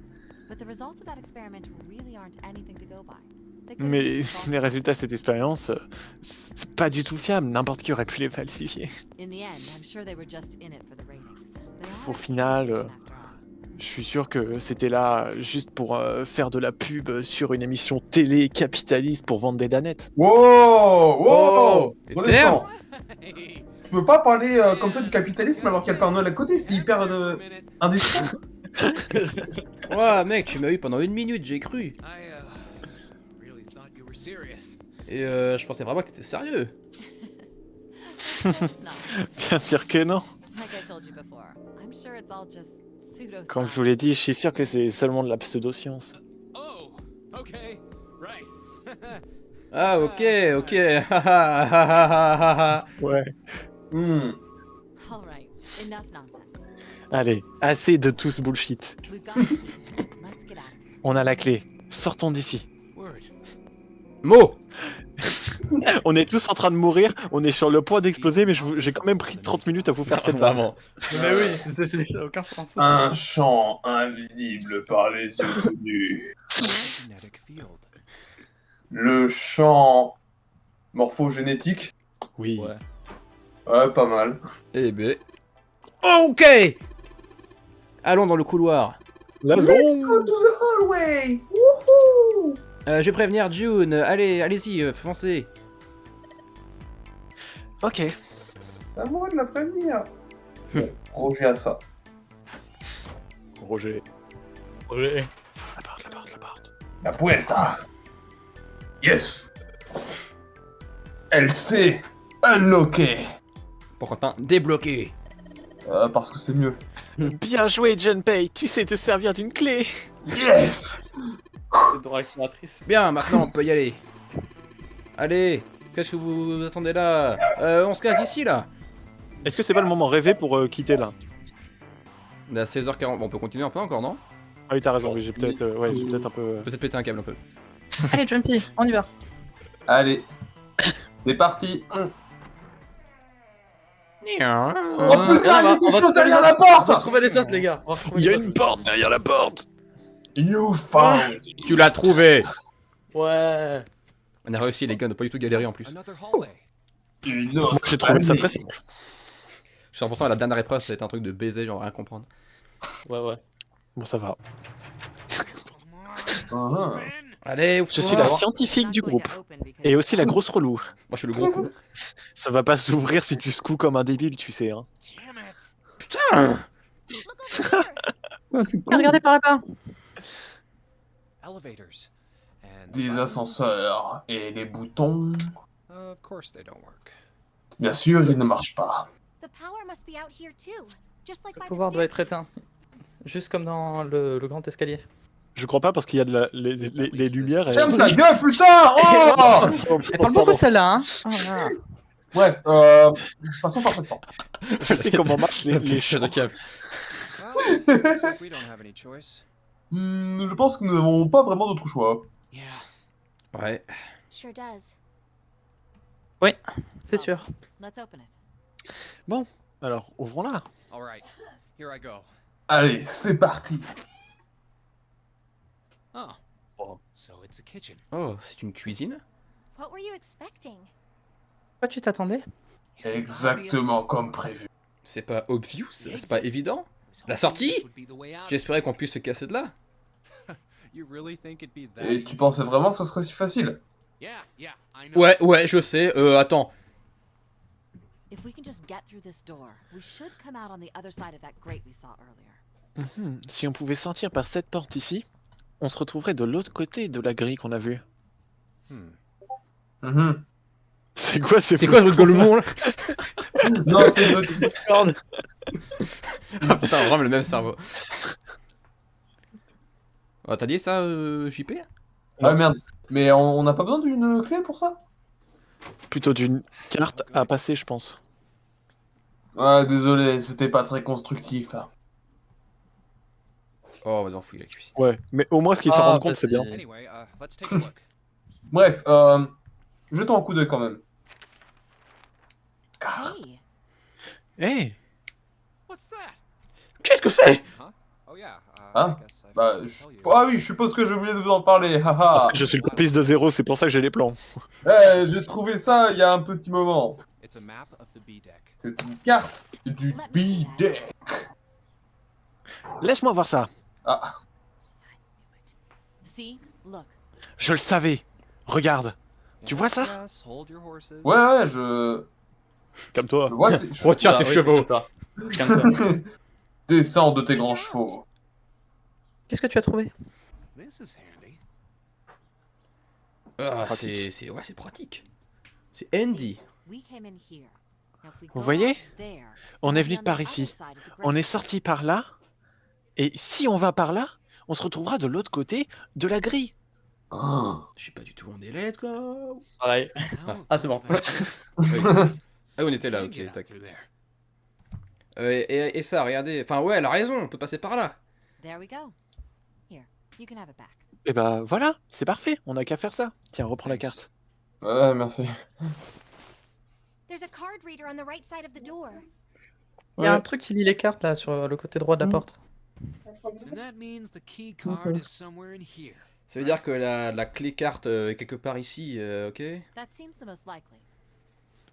They could have Mais used false les résultats de alarms. cette expérience, c'est pas du tout fiable. N'importe qui aurait pu les falsifier. In the end, I'm sure they were just in it for the ratings. They Au are a final, TV station after all. Je suis sûr que c'était là juste pour faire de la pub sur une émission télé capitaliste pour vendre des danettes. Wow, Oh, wow, t'es redescends. Hey, Tu peux pas parler comme ça du capitalisme alors qu'il y a le Père Noël à côté, c'est hyper indiscret. Ouais, mec, tu m'as eu pendant 1 minute, j'ai cru. I really thought you were serious. Et je pensais vraiment que t'étais sérieux. It's not. Bien sûr que non. Like I told you before, I'm sure it's all just pseudo. Comme je vous l'ai dit, je suis sûr que c'est seulement de la pseudo-science. Oh, okay, right. Ah, ok. Ouais. All right, enough nonsense. Allez, assez de tout ce bullshit. We've got the key. Let's get out of here. On a la clé. Sortons d'ici. Word. Mo. On est tous en train de mourir, on est sur le point d'exploser, mais j'ai quand même pris 30 minutes à vous faire cette vanne. Vraiment. Mais oui, ça n'a aucun sens. Un champ invisible par les yeux tenus. Magnetic field. Le champ morphogénétique. Oui. Ouais. Ouais, pas mal. Eh ben. Ok. Allons dans le couloir. Let's Go go. to the hallway. Wouhou. Je vais prévenir June. Allez-y, foncez. Ok. C'est à moi de la prévenir. Bon, Roger à ça. Roger. Roger. La porte. La puerta. Yes. Elle s'est unlockée. Pour Quentin, débloqué. Parce que c'est mieux. Bien joué, Junpei, tu sais te servir d'une clé. Yes. C'est Dora Exploratrice. Bien, maintenant on peut y aller. Allez, qu'est-ce que vous attendez là? On se casse d'ici là. Est-ce que c'est pas le moment rêvé pour quitter là? On est à 16h40. Bon, on peut continuer un peu encore, non? Ah oui, t'as raison, oui, j'ai peut-être un peu... Peut-être péter un câble un peu. Allez, Jumpy, on y va. Allez. C'est parti. Oh Oh putain, il y a on quelque va chose trouver derrière les la autres. On va porte. trouver les autres, les gars. On va retrouver Il y a les une autres. porte derrière la porte. You found. Tu l'as trouvé. Ouais. On a réussi les gars, on n'a pas du tout galéré en plus. Another hallway. Une Moi, autre j'ai trouvé ça année. très simple. Je suis 100% à la dernière épreuve, ça a été un truc de baiser, genre rien comprendre. Ouais. Bon, ça va. Ah. Allez, Je suis la scientifique du groupe. Et aussi la grosse relou. Moi je suis le gros con. Ça va pas s'ouvrir si tu secoues comme un débile, tu sais. Hein. Damn it. Putain. Regardez par là-bas. Elevators. And Des ascenseurs et les boutons. of course they don't work. Bien sûr, ils ne marchent pas. The power must be out here too, just like by Le the pouvoir doit être staircase. éteint. Juste comme dans le grand escalier. Je crois pas parce qu'il y a les lumières. Et... Ferme ta gueule, putain. Oh. Elle parle beaucoup celle-là, hein. Oh, là. Bref, passons par cette porte. Je sais comment marchent les de champs. câble. Well, looks like we don't have any choice. Je pense que nous n'avons pas vraiment d'autre choix. Yeah. Ouais. Sure does. C'est sûr. Let's open it. Alors, ouvrons-la. All right. Here I go. Allez, c'est parti. Oh. So it's a kitchen. Oh, c'est une cuisine? What were you expecting? Quoi, tu t'attendais? Is it Exactement comme prévu. C'est pas obvious, c'est pas évident. obvious? La sortie? This would be the way out. J'espérais qu'on puisse se casser de là. You really think it'd be that Et tu easy? pensais vraiment que ce serait si facile? Yeah, I know. Ouais, je sais. Attends. If we can just get through this door, we should come out on the other side of that grate we saw earlier. Si on pouvait sortir par cette porte ici, on se retrouverait de l'autre côté de la grille qu'on a vue. Mhm. C'est quoi ces C'est quoi ce bruit de golemon là? Non, c'est notre Discord. Ah, putain, vraiment le même cerveau. Oh, t'as dit ça, JP? Ah merde. Mais on n'a pas besoin d'une clé pour ça? Plutôt d'une carte à passer, je pense. Ouais, désolé, c'était pas très constructif. Oh, vas-y, on fouille la cuisine. Ouais, mais au moins ce qu'ils se rendent compte, c'est bien. Anyway, let's take a look. Bref, jetons un coup d'œil quand même. Hey, Hey, What's that? Qu'est-ce que c'est? Oh yeah. Hein? Bah, ah oui, je suppose que j'ai oublié de vous en parler, haha. Je suis le complice de Zéro, c'est pour ça que j'ai les plans. J'ai trouvé ça il y a un petit moment. It's a map of the B deck. C'est une carte du B-Deck. Laisse-moi voir ça. Ah, See? Look. Je le savais. Regarde. Tu vois ça? Yes, hold your horses. ouais, je... Comme toi. je vois Retiens Ah, tes oui, chevaux. c'est ça. Comme ça. Descends de tes grands chevaux. Qu'est-ce que tu as trouvé? This is handy. Ah, pratique. c'est pratique. C'est handy. We came in here. Now, if we Vous go voyez? out there, On we'll est be venu on the par other ici. side of the On great est sorti par là. Et si on va par là, on se retrouvera de l'autre côté de la grille. Ah. Je suis pas du tout en délai, let's go. Pareil. How Ah, c'est bon. Oui. Ah, on était là, can ok, you get out tac. through there? Et ça, regardez. Enfin, ouais, elle a raison, on peut passer par là. There we go. Here, you can have it back. Et bah voilà, c'est parfait. On n'a qu'à faire ça. Tiens, reprends la Thanks. carte. Ouais, merci. There's a card reader on the right side of the door. Il y a un truc qui lit les cartes là sur le côté droit de la porte. And that means the key card is somewhere in here. Ça veut dire que la clé carte est quelque part ici, ok? That seems the most likely.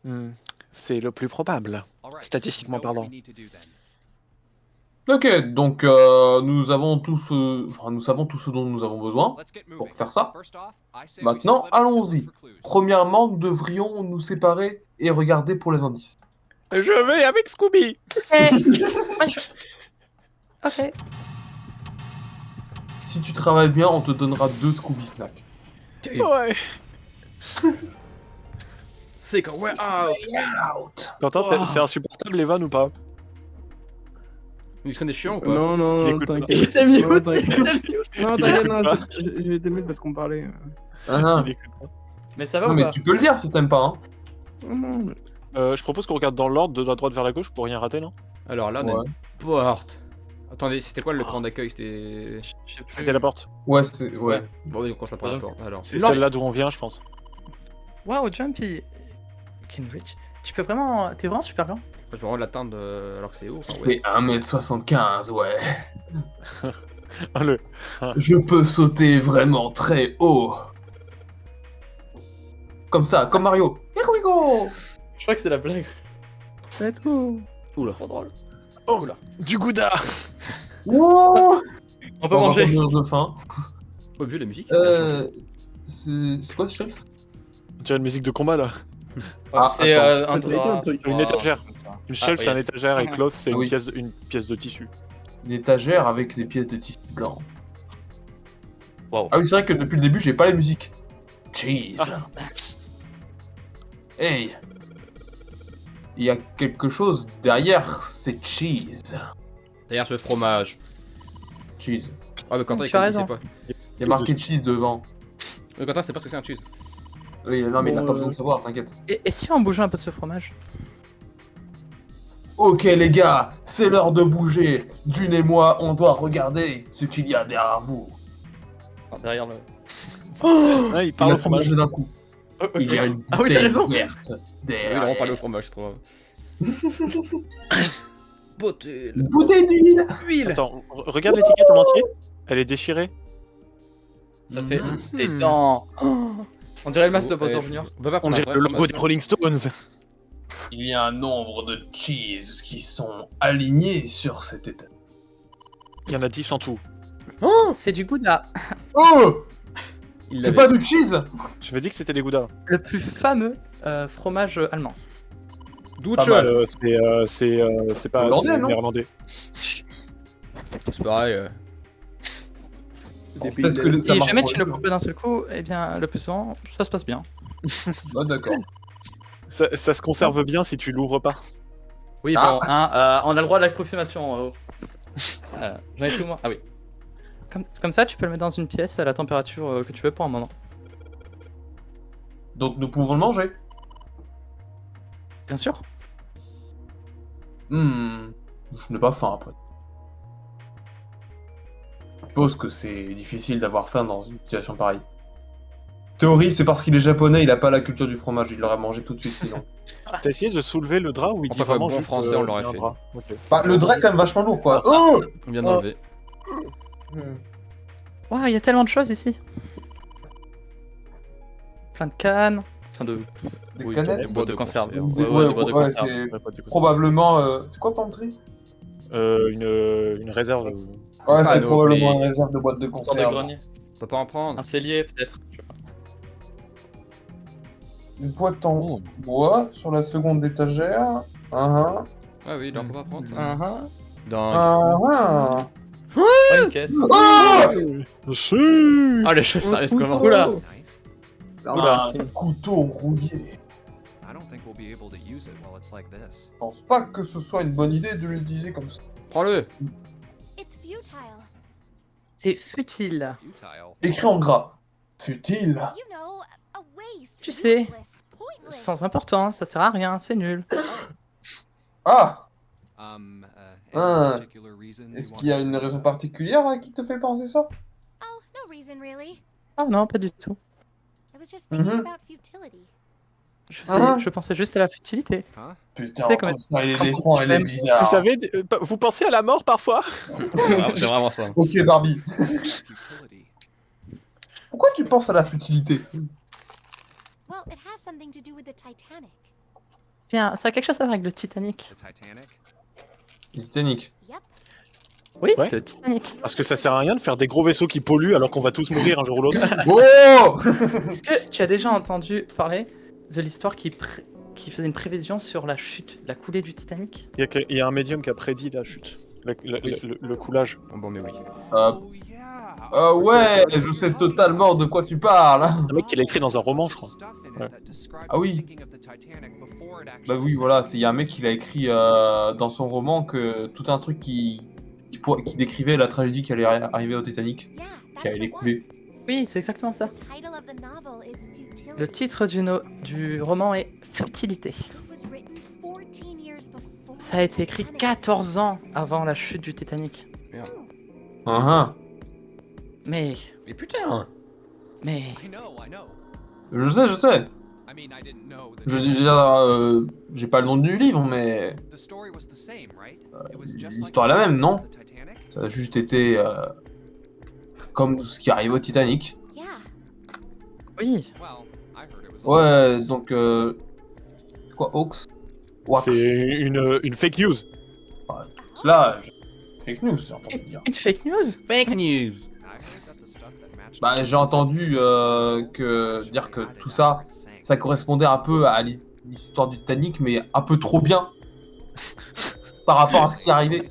Hmm, c'est le plus probable. All right. Statistiquement we know what parlant. we need to do then. Ok, donc nous avons tout ce... Enfin, nous savons tout ce dont nous avons besoin. Let's get moving. Pour faire ça. First off, I say we Maintenant, split up and allons-y. look for clues. Premièrement, nous devrions nous séparer et regarder pour les indices. Je vais avec Scooby. Ok. Si tu travailles bien, on te donnera 2 Scooby Snacks. Ouais. C'est quand ouais, ah, Quentin, c'est insupportable les vannes ou pas? Ils se connaissent chiants ou pas? Non, non, Il non, écoute pas. t'inquiète. T'as mis Non, où t'inquiète. Non, Il t'inquiète, écoute non, pas. je vais t'aimer parce qu'on parlait. Ah, Il écoute pas. Mais ça va non, ou mais pas? tu peux le dire si t'aimes pas, hein. Non, non, Je propose qu'on regarde dans l'ordre, de la droite vers la gauche, pour rien rater, non? Alors là, on a Ouais. une porte. Attendez, c'était quoi le cran d'accueil? C'était. Je sais plus. C'était la porte. Ouais, c'est... Ouais. Bon, oui, on commence par la porte alors. C'est Non, celle-là d'où on vient, je pense. Waouh, Jumpy. Kenrich. Tu peux vraiment. T'es vraiment super grand. Je vais vraiment l'atteindre alors que c'est haut. Enfin, ouais. Mais 1m75, ouais. Ah, le... Je peux sauter vraiment très haut. Comme ça, comme Mario. Here we go. Je crois que c'est la blague. C'est tout. Oula. Trop drôle. Oh, du gouda. Wow. On peut On va manger. mourir de faim. Oh, vu la musique. C'est quoi ce chef? Tu as une musique de combat là. Ah, C'est attends. un Peut-être drap. une étagère. Une shelf, c'est un yes. étagère et cloth, c'est Ah oui. une pièce de tissu. Une étagère avec des pièces de tissu blanc. Wow. Ah oui, c'est vrai que depuis le début, j'ai pas les musiques. Cheese. Ah. Hey. Il y a quelque chose derrière, c'est cheese. Derrière ce fromage. Cheese. Ah, mais Quentin, Tu as il raison. sait pas. Il y a marqué cheese devant. Mais Quentin, c'est pas ce que c'est un cheese. Oui, non, mais il a Bon, pas besoin de savoir, t'inquiète. Et si on bougeait un peu de ce fromage? Ok les gars, c'est l'heure de bouger. Dune et moi, on doit regarder ce qu'il y a derrière vous. Enfin, derrière le. Ah, il Il parle a au tout fromage. mangé d'un coup. Il y a une Ah oui, t'as bouteille raison. ouverte Ah oui, il a derrière. vraiment parlé au fromage, c'est trop grave. Bottle. Une bouteille d'huile. Huile. Attends, regarde l'étiquette en entier. Elle est déchirée. Ça fait Mhm. des dents. Oh, on dirait le masque de Bowser Jr. On peut pas On prendre un dirait vrai le logo fromage. des Rolling Stones. Il y a un nombre de cheese qui sont alignés sur cet état. Il y en a 10 en tout. Oh, c'est du Gouda. Oh, Il c'est l'avait. pas du cheese. Je me dis que c'était des goudas. Le plus fameux fromage allemand. Douche. Pas mal. C'est pas Hollandais, c'est non néerlandais. C'est pareil. Des Peut-être pays que de- ça Si marche jamais pour tu les le deux. coupes d'un seul coup, eh bien, le plus souvent, ça se passe bien. Ah, d'accord. Ça se conserve bien si tu l'ouvres pas. Oui, Ah. bon, hein, on a le droit à l'approximation. J'en ai tout moi. Ah oui. Comme ça, tu peux le mettre dans une pièce à la température que tu veux pour un moment. Donc nous pouvons le manger. Bien sûr. Je n'ai pas faim après. Je suppose que c'est difficile d'avoir faim dans une situation pareille. Théorie, c'est parce qu'il est japonais, il a pas la culture du fromage, il l'aurait mangé tout de suite sinon. T'as essayé de soulever le drap ou il On dit peut faire vraiment bon juste, français, on l'aurait un fait. drap. Ok. Bah, le drap est quand même vachement lourd quoi. Oh On vient d'enlever. Waouh, il y a tellement de choses ici. Plein de cannes. Enfin de. Des Oui, canettes. des boîtes de conserve. Des- Ouais, ouais, des boîtes de ouais, conserve. c'est probablement. C'est quoi Pantry? Une réserve. Ouais, c'est non, probablement mais- une réserve de boîtes de Dans des conserve. greniers. On peut pas en prendre. Un cellier peut-être. Je sais pas. Une boîte en bois sur la seconde étagère. Ah oui, donc on peut pas prendre ça. Uh-huh. Dans... Oh, une caisse. Ah, les choses s'arrêtent comment? Oula. Ah, un couteau rouillé. I don't think we'll be able to use it while it's like this. Je pense pas que ce soit une bonne idée de l'utiliser comme ça. Prends-le. It's futile. C'est futile. Futile. Écrit en gras. Futile. You know, a waste. Tu sais. Useless, pointless. Sans importance, ça sert à rien, c'est nul. Ah! Any Ah. particular reason you Est-ce want qu'il y a to une do raison that? particulière qui te fait penser ça? Oh, no reason really. Oh non, pas du tout. I was just thinking Mhm. about futility. Je pensais juste à la futilité. Putain, Tu sais, comme- entre ça et l'éléphant, elle est bizarre. Vous savez, vous pensez à la mort parfois? C'est vraiment ça. Ok, Barbie. Futility. Pourquoi tu penses à la futilité? Well, it has something to do with the Titanic. Bien, ça a quelque chose à voir avec le Titanic. The Titanic? Titanic. Yep. Oui, Ouais. le Titanic. Parce que ça sert à rien de faire des gros vaisseaux qui polluent alors qu'on va tous mourir un jour ou l'autre. Oh! Est-ce que tu as déjà entendu parler de l'histoire qui faisait une prévision sur la chute, la coulée du Titanic? Il y a un médium qui a prédit la chute, le coulage. Bon, mais oui. Oh yeah. Ouais, je sais totalement de quoi tu parles. Un mec qui l'a écrit dans un roman, je crois. Ouais. Ah oui. Bah oui, voilà, il y a un mec qui l'a écrit dans son roman que tout un truc qui décrivait la tragédie qui allait arriver au Titanic, Yeah, qui that's allait the one. couler. Oui, c'est exactement ça. The title of the novel is Futility. Le titre du roman est Futilité. It was written 14 years before Ça a été écrit Titanic 14 ans avant la chute du Titanic. Ah, Mais, Mais putain. mais, I know. je sais. I mean, I didn't know that Je dis déjà, j'ai pas le nom du livre, mais the story was the same, right? It was just like l'histoire est la même, non? the Titanic. Ça a juste été comme ce qui arrive au Titanic. Yeah. oui. Well, I heard it was Ouais, donc quoi, Hawks? Wax. C'est une fake news. Là, fake news, j'ai entendu dire. Une fake news? Fake news. I heard that the stuff that matched Bah, j'ai entendu dire que tout ça, ça correspondait un peu à l'histoire du Titanic, mais un peu trop bien par rapport à ce qui est arrivé.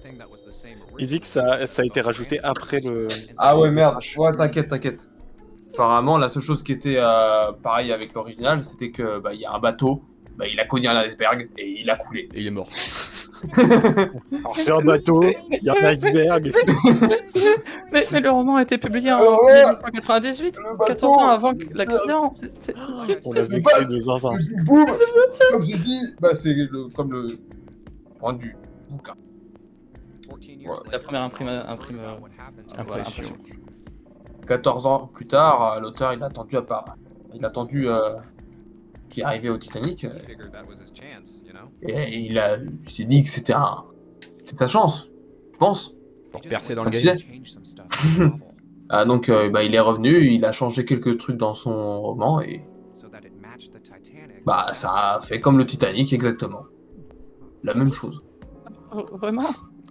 Il dit que ça a été rajouté après le. Ah ouais, merde. Ouais, t'inquiète. Apparemment, la seule chose qui était pareil avec l'original, c'était que bah, il y a un bateau, bah, il a cogné un iceberg et il a coulé. Et il est mort. Alors, c'est un bateau, il y a un iceberg. Mais le roman a été publié en ouais. 1898, Le bateau. 14 ans avant l'accident. On l'a vexé de zinzin. Et puis boum, comme j'ai dit, bah, c'est comme le point du bouquin. La première impression. 14 ans plus tard, l'auteur il a attendu qui est arrivé au Titanic et il s'est dit que c'était sa chance, je pense. Pour percer dans le Tu game. sais. Ah, donc bah, il est revenu, il a changé quelques trucs dans son roman et bah ça a fait comme le Titanic exactement. La même chose. Vraiment?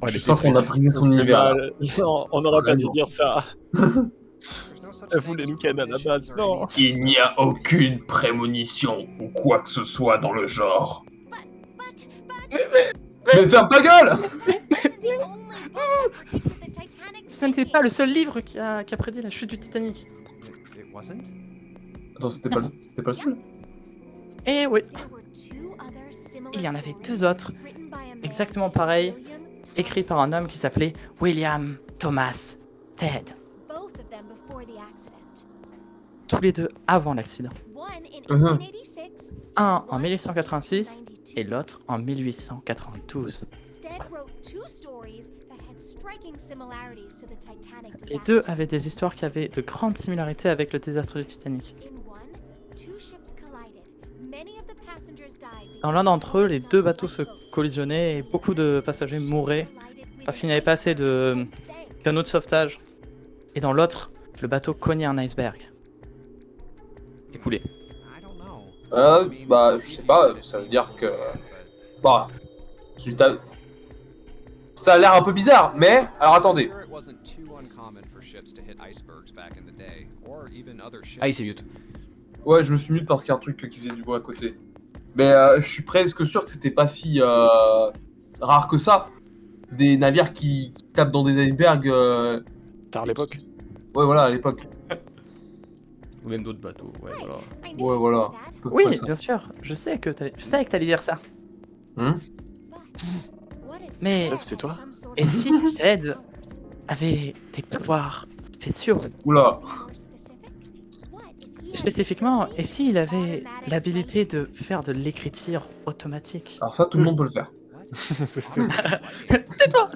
Ouais, Je mais sens c'est qu'on a triste. brisé son univers. là. Non, on n'aurait pas dû Vraiment. dire ça. Elle voulait nous canner à la base. Non. Il n'y a aucune prémonition ou quoi que ce soit dans le genre. Mais ferme ta gueule! Ce n'était pas le seul livre qui a prédit la chute du Titanic. Attends, c'était pas le seul? Eh oui, il y en avait deux autres, exactement pareils, écrits par un homme qui s'appelait William Thomas Ted. Tous les deux avant l'accident. Un en 1886 et l'autre en 1892. Les deux avaient des histoires qui avaient de grandes similarités avec le désastre du Titanic. Dans l'un d'entre eux, les deux bateaux se collisionnaient et beaucoup de passagers mouraient parce qu'il n'y avait pas assez de canaux de sauvetage. Et dans l'autre, le bateau cognait un iceberg. Et coulé. I don't know. Bah, je sais pas, ça veut dire que... Bah, ça a l'air un peu bizarre, mais... Alors attendez. Ah, il s'est mute. Ouais, je me suis mute parce qu'il y a un truc qui faisait du bruit à côté. Mais je suis presque sûr que c'était pas si rare que ça. Des navires qui tapent dans des icebergs. Tard à l'époque. Ouais, voilà, à l'époque. Ou même d'autres bateaux, ouais, voilà. Ouais, voilà. À peu Oui, près ça. bien sûr, je savais que t'allais dire ça. Mais- Sauf c'est toi. Et si Ted avait des pouvoirs spéciaux? Oula. Spécifiquement, Effie, il avait l'habilité de faire de l'écriture automatique. Alors ça, tout le monde peut le faire. Tais-toi!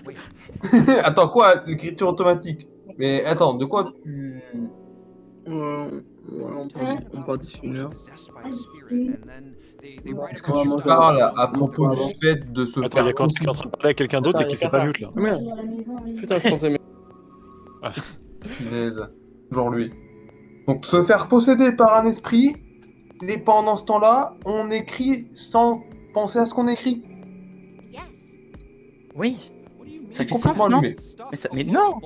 Attends, quoi? L'écriture automatique? Mais attends, de quoi tu... On part d'ici une heure. Est-ce que tu parles à propos du fait de se Attends, il y a faire... quand qui est en train de parler à quelqu'un d'autre et qui s'est pas mute là. Merde. Putain, je pensais. Punaise. Genre lui. Donc se faire posséder par un esprit, et pendant ce temps-là, on écrit sans penser à ce qu'on écrit. Oui, ça fait Complètement sens, non? allumé. Mais non!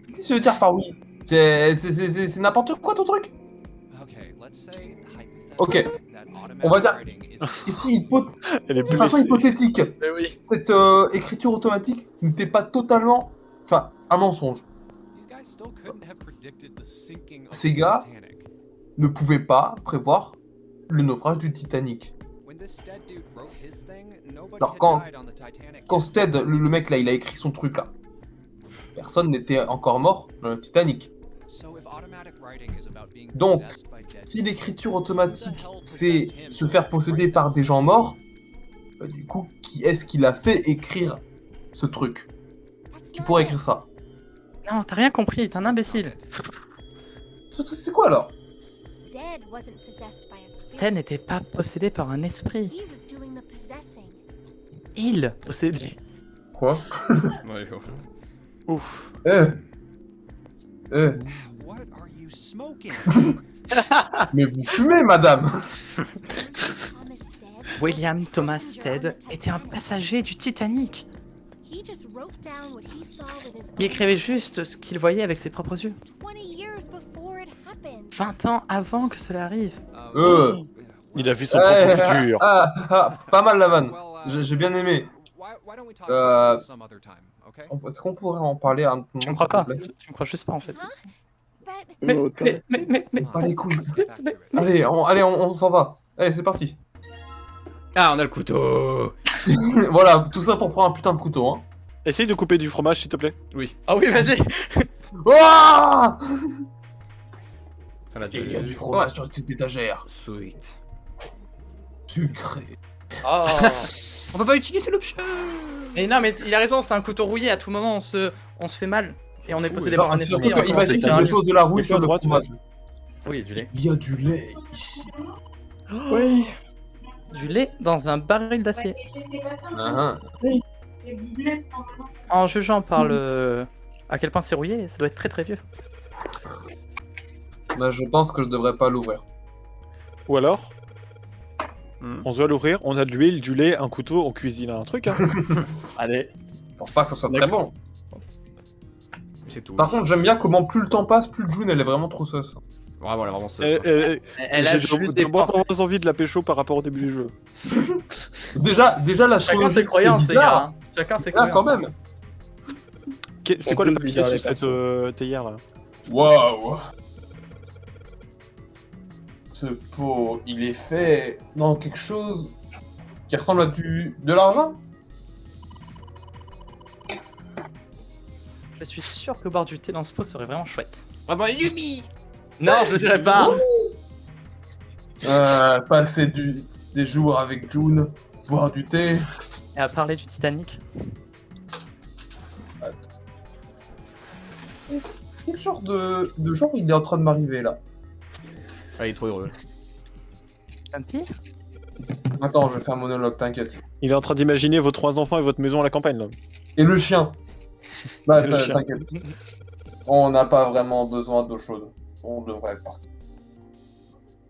Qu'est-ce que tu veux dire par oui? C'est n'importe quoi ton truc? Ok. On va dire... Ici, Elle est de façon blessée. hypothétique, Mais oui. cette écriture automatique n'était pas totalement... Enfin, un mensonge. Ces gars ne pouvaient pas prévoir le naufrage du Titanic. Alors quand Stead, le mec là, il a écrit son truc là, personne n'était encore mort dans le Titanic. Donc, si l'écriture automatique c'est se faire posséder par des gens morts, bah, du coup, qui est-ce qui l'a fait écrire ce truc? Qui pourrait écrire ça? Non, t'as rien compris, t'es un imbécile. C'est quoi alors? Ted n'était pas possédé par un esprit. Il possédait. Quoi? Ouais, je vois. Ouf. Mais vous fumez, madame! William Thomas Ted était un passager du Titanic. Il écrivait juste ce qu'il voyait avec ses propres yeux. 20 ans avant que cela arrive. Il a vu son propre futur. Pas mal la vanne. J'ai bien aimé. Est-ce qu'on pourrait en parler un moment? Tu me crois pas? Tu me crois juste pas en fait. Mais, Pas les couilles. Allez, on s'en va. Allez, c'est parti. Ah, on a le couteau. Voilà, tout ça pour prendre un putain de couteau, hein. Essaye de couper du fromage s'il te plaît. Oui, Ah oui, vas-y. Ouah! ça l'a Il y a du fromage sur cette étagère. Sweet. Sucré. Oh. On peut pas utiliser l'option. Mais non, mais il a raison, c'est un couteau rouillé. À tout moment, on se fait mal. Et on est possédé Non, par un c'est esprit. surtout on commence à qu'imagine faire un qu'il livre. dépose de la rouille Et sur à le droite, fromage. Oui, du lait. Il y a du lait ici. oui. Du lait dans un baril d'acier. Ah, En jugeant par le... à quel point c'est rouillé, ça doit être très très vieux. bah, je pense que je devrais pas l'ouvrir. Ou alors, Hmm. on doit l'ouvrir, on a de l'huile, du lait, un couteau, on cuisine un truc. Hein. Allez. Je pense pas que ça soit très bon. C'est tout. Par contre, j'aime bien comment plus le temps passe, plus June elle est vraiment trop sauce. Vraiment, elle a vraiment ça. Elle a J'ai juste de des moins en moins envie de la pécho par rapport au début du jeu. Déjà la Chacun chose ses croyances, les bizarre. gars. Hein. Chacun ses Là, croyances. quand même. C'est On quoi le peut papier bizarre, sur les cette théière là? Waouh. Ce pot, il est fait dans quelque chose qui ressemble à de l'argent. Je suis sûr que boire du thé dans ce pot serait vraiment chouette. Vraiment Yumi. Non, je le dirais pas. Passer des jours avec June, boire du thé. Et à parler du Titanic. Quel genre de genre il est en train de m'arriver là? Ah, il est trop heureux. Un petit? Attends, je vais faire un monologue, t'inquiète. Il est en train d'imaginer vos 3 enfants et votre maison à la campagne là. Et le chien. Bah, Et le chien. t'inquiète. On n'a pas vraiment besoin d'eau chaude. On devrait partir.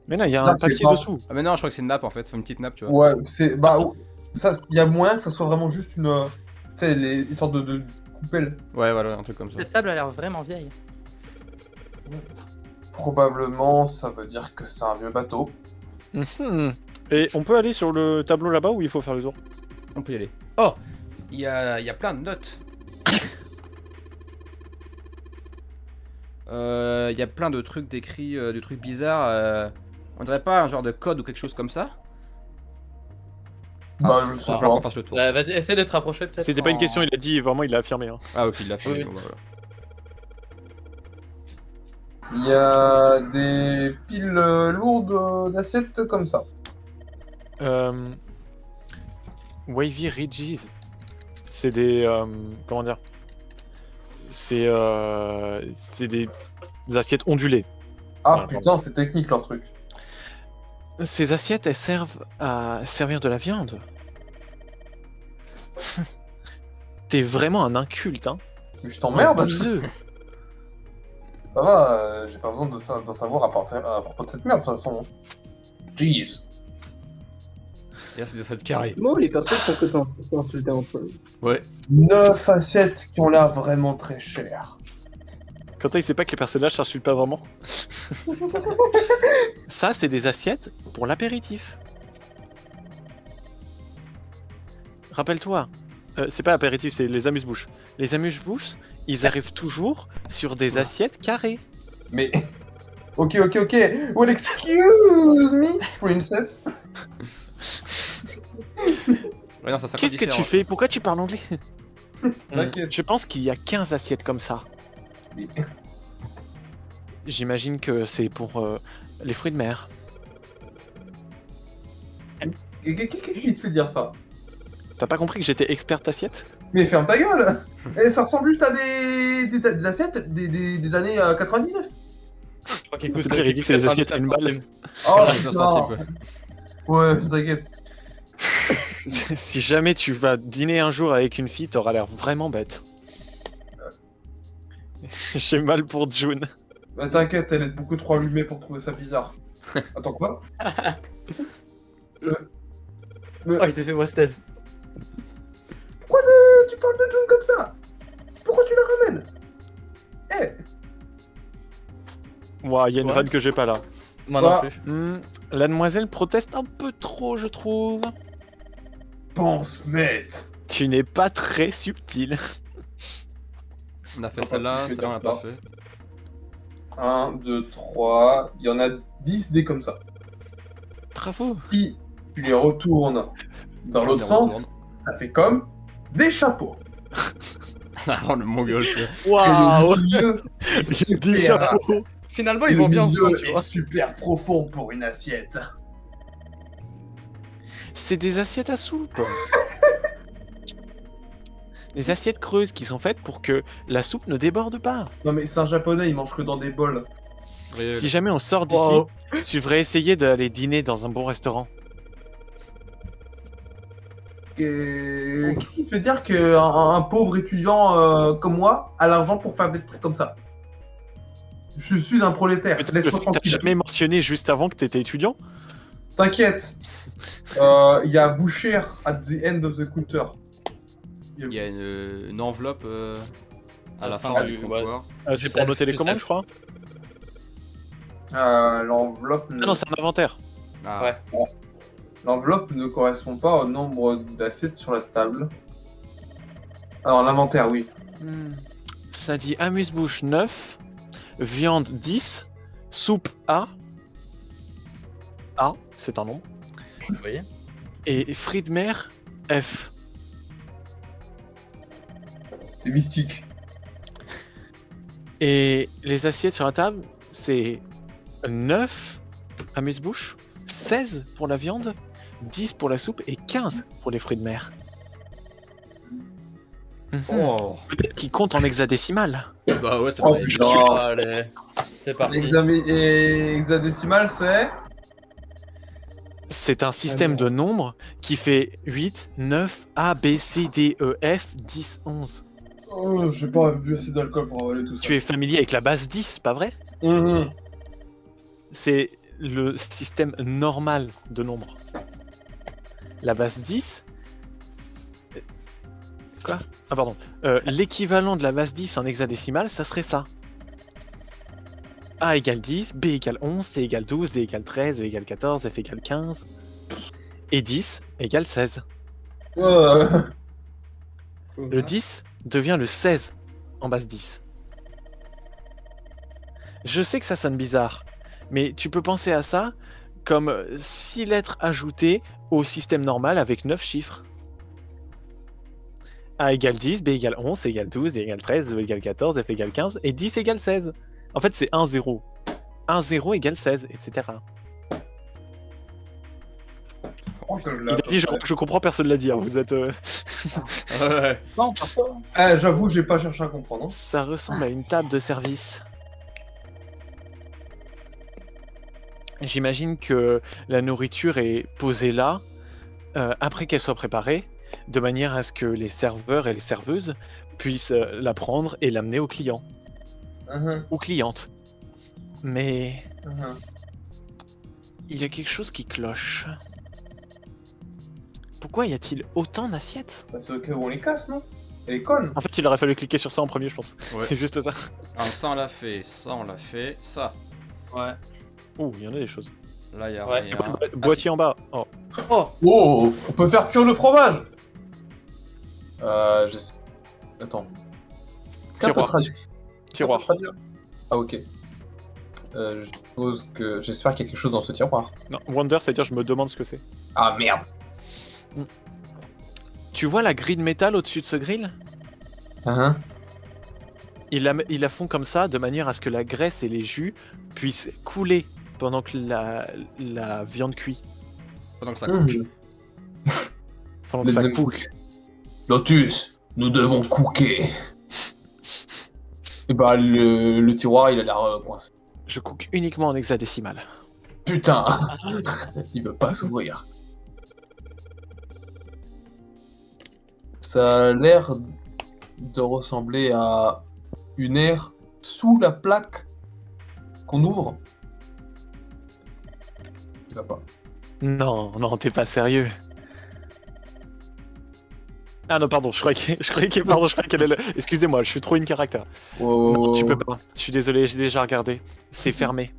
Mais là, il y a Là, un c'est papier pas- dessous. Ah mais non, je crois que c'est une nappe en fait, c'est une petite nappe, tu vois. Ouais, c'est. Bah, ça, il y a moyen que ça soit vraiment juste une. Tu sais, une sorte de coupelle. Ouais, voilà, un truc comme ça. Cette table a l'air vraiment vieille. Probablement, ça veut dire que c'est un vieux bateau. Mhm. Et on peut aller sur le tableau là-bas ou il faut faire le tour? On peut y aller. Oh, il y a plein de notes. Il y a plein de trucs décrits, de trucs bizarres. On dirait pas un genre de code ou quelque chose comme ça? Bah, je sais Il va falloir pas. qu'on fasse le tour. Vas-y, essaie de te rapprocher peut-être. C'était pas une question, il a dit, vraiment, il l'a affirmé. Hein. Ah ok, il l'a fait. Oui. Bon, bah, voilà. Il y a des piles lourdes d'assiettes comme ça. Wavy Ridges. C'est des. Comment dire? C'est des assiettes ondulées. Ah Voilà, putain, c'est technique leur truc. Ces assiettes, elles servent à servir de la viande. T'es vraiment un inculte, hein? Mais je t'emmerde. Bouseux. Ça va, j'ai pas besoin d'en savoir à propos de cette merde de toute façon. Jeez. Et là, c'est des traits carrés. Moi, les personnes sont compétentes pour s'insulter entre eux. Ouais. 9 assiettes qui ont l'air vraiment très chères. Quand il sait pas que les personnages s'insultent pas vraiment. Ça, c'est des assiettes pour l'apéritif. Rappelle-toi, c'est pas l'apéritif, c'est les amuse-bouches. Les amuse-bouches, ils arrivent toujours sur des assiettes carrées. Mais. Ok. Well, excuse me, princess. Ouais, non, ça, Qu'est-ce que tu fais? Pourquoi tu parles anglais? T'inquiète. Je pense qu'il y a 15 assiettes comme ça. Mais- J'imagine que c'est pour les fruits de mer. Qu'est-ce qui te fait dire ça? T'as pas compris que j'étais experte assiette? Mais ferme ta gueule. Et ça ressemble juste à des assiettes des années 99. Je crois qu'il coûte C'est pire, il dit que c'est des assiettes à une balle. Oh Ouais, ça sort un putain. petit Ouais, t'inquiète. Si jamais tu vas dîner un jour avec une fille, t'auras l'air vraiment bête. J'ai mal pour June. Bah, t'inquiète, elle est beaucoup trop allumée pour trouver ça bizarre. Attends, quoi? Oh, il s'est fait wasted. Tu parles de June comme ça? Pourquoi tu la ramènes? Eh, Ouah, il y a une Ouais. vanne que j'ai pas là. Moi non Ah. plus. La demoiselle proteste un peu trop, je trouve. pense, mate. Tu n'es pas très subtil. On a fait Pourquoi celle-là, tu fais celle-là on comme l'a pas ça fait. 1, 2, 3. Il y en a 10 des comme ça. Bravo. Si tu les retournes dans On l'autre les sens, retourne. ça fait comme des chapeaux. Ah, le mongol, tu vois. Waouh. Et le milieu est Des super- chapeaux. Finalement, ils vont bien Le ensemble, milieu tu est vois. super profond pour une assiette. C'est des assiettes à soupe. Des assiettes creuses qui sont faites pour que la soupe ne déborde pas. Non mais c'est un japonais, il mange que dans des bols. Si jamais on sort d'ici, Wow. tu devrais essayer d'aller dîner dans un bon restaurant. Qu'est-ce qui te fait dire qu'un pauvre étudiant comme moi a l'argent pour faire des trucs comme ça? Je suis un prolétaire, Peut-être le laisse-moi fait que t'as tranquille. jamais mentionné juste avant que t'étais étudiant. T'inquiète. Il y a Boucher at the end of the counter. Il y a une enveloppe à la Enfin, fin du- du comptoir. C'est pour noter les commandes, je crois. L'enveloppe Ah non, c'est un inventaire. Ah, Ouais. l'enveloppe ne correspond pas au nombre d'assiettes sur la table. Alors l'inventaire, oui. Ça dit amuse-bouche 9, viande 10, soupe A. A, c'est un nom. Oui. Et fruits de mer F. C'est mystique. Et les assiettes sur la table, c'est 9 amuse-bouche, 16 pour la viande, 10 pour la soupe et 15 pour les fruits de mer. Oh. Peut-être qu'ils comptent en hexadécimal. Bah ouais, c'est Oh, pas putain. Allez, c'est parti. Hexadécimal, c'est... C'est un système de nombres qui fait 8, 9, A, B, C, D, E, F, 10, 11. Oh, j'ai pas bu assez d'alcool pour avaler tout ça. Tu es familier avec la base 10, pas vrai? Mhm. C'est le système normal de nombres. La base 10... Quoi? Ah pardon. L'équivalent de la base 10 en hexadécimal, ça serait ça. A égale 10, B égale 11, C égale 12, D égale 13, E égale 14, F égale 15. Et 10 égale 16. Ouais. Le 10 devient le 16 en base 10. Je sais que ça sonne bizarre, mais tu peux penser à ça comme 6 lettres ajoutées au système normal avec 9 chiffres. A égale 10, B égale 11, C égale 12, D égale 13, E égale 14, F égale 15, et 10 égale 16. En fait, c'est 1, 0. 1, 0 égale 16, etc. Il a dit, je comprends, personne l'a dit, hein, vous êtes... Ouais. Non, parfois. J'avoue, j'ai pas cherché à comprendre. Hein. Ça ressemble à une table de service. J'imagine que la nourriture est posée là, après qu'elle soit préparée, de manière à ce que les serveurs et les serveuses puissent la prendre et l'amener au client. Ou cliente. Mais il y a quelque chose qui cloche. Pourquoi y a-t-il autant d'assiettes? C'est au cas où on les casse, non? Elle est conne. En fait, il aurait fallu cliquer sur ça en premier, je pense. Ouais. C'est juste ça. Alors ça on l'a fait, ça on l'a fait, ça. Ouais. Oh, il y en a des choses. Là il y a Ouais, rien. Boîtier en bas. Oh. Oh, Oh, on peut faire cuire le fromage. Attends. Tiroir. Tiroir. Ah ok. Je suppose que... J'espère qu'il y a quelque chose dans ce tiroir. Non, Wonder, c'est-à-dire je me demande ce que c'est. Ah merde. Tu vois la grille de métal au-dessus de ce grill? Ils la font comme ça, de manière à ce que la graisse et les jus puissent couler pendant que la viande cuit. Pendant que ça coupe. Pendant que ça cook. Lotus, nous devons cooker. Et bah le tiroir il a l'air coincé. Je cook uniquement en hexadécimal. Putain. Il veut pas s'ouvrir. Ça a l'air de ressembler à une aire sous la plaque qu'on ouvre. Il va pas. Non, non, t'es pas sérieux. Ah non, pardon, je croyais qu'elle est là. Excusez-moi, je suis trop une caractère. Non, tu peux pas. Je suis désolé, j'ai déjà regardé. C'est fermé.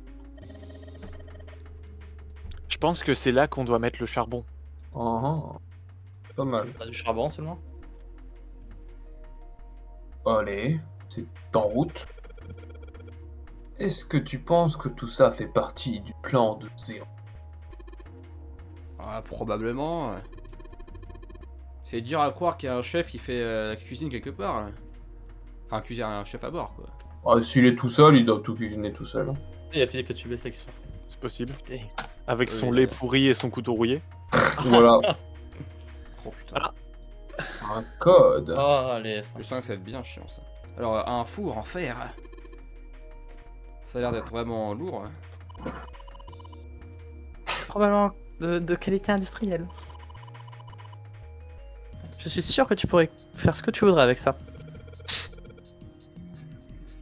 Je pense que c'est là qu'on doit mettre le charbon. Pas mal. t'as du charbon seulement? Allez, c'est en route. Est-ce que tu penses que tout ça fait partie du plan de Zéro? Ah, probablement. C'est dur à croire qu'il y a un chef qui fait la cuisine quelque part. Là. Enfin, un chef à bord, quoi. Ah, s'il est tout seul, il doit tout cuisiner tout seul. Il y a Philippe Etubé qui sort. C'est possible. Et- Avec son Oui, lait pourri et son couteau rouillé. Voilà. Oh putain. Un code. Oh, allez, c'est Je sens que ça va être bien chiant ça. Alors, un four en fer. Ça a l'air d'être vraiment lourd. probablement de qualité industrielle. Je suis sûr que tu pourrais faire ce que tu voudrais avec ça.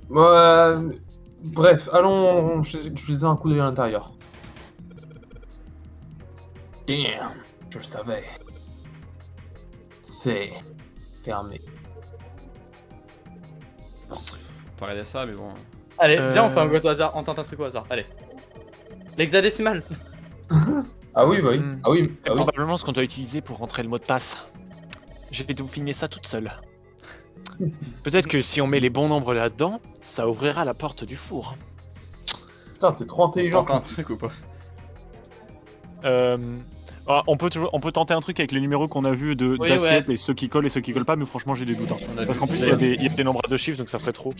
Bref, allons jeter un coup d'œil à l'intérieur. Damn, je le savais. C'est fermé. On parlait de ça, mais bon. Allez, viens, on fait un go au hasard, on tente un truc au hasard. Allez. L'hexadécimal. Ah oui, bah oui. Hmm. Ah oui, C'est ah oui. probablement ce qu'on doit utiliser pour rentrer le mot de passe. J'ai deviné ça toute seule. Peut-être que si on met les bons nombres là-dedans, ça ouvrira la porte du four. Putain, t'es trop intelligent. Encore un truc ou pas? On peut tenter un truc avec les numéros qu'on a vus Oui, d'assiettes et ceux qui collent et ceux qui collent pas, mais franchement j'ai des doutes. Hein. Parce qu'en plus il y a des nombres à deux chiffres donc ça ferait trop.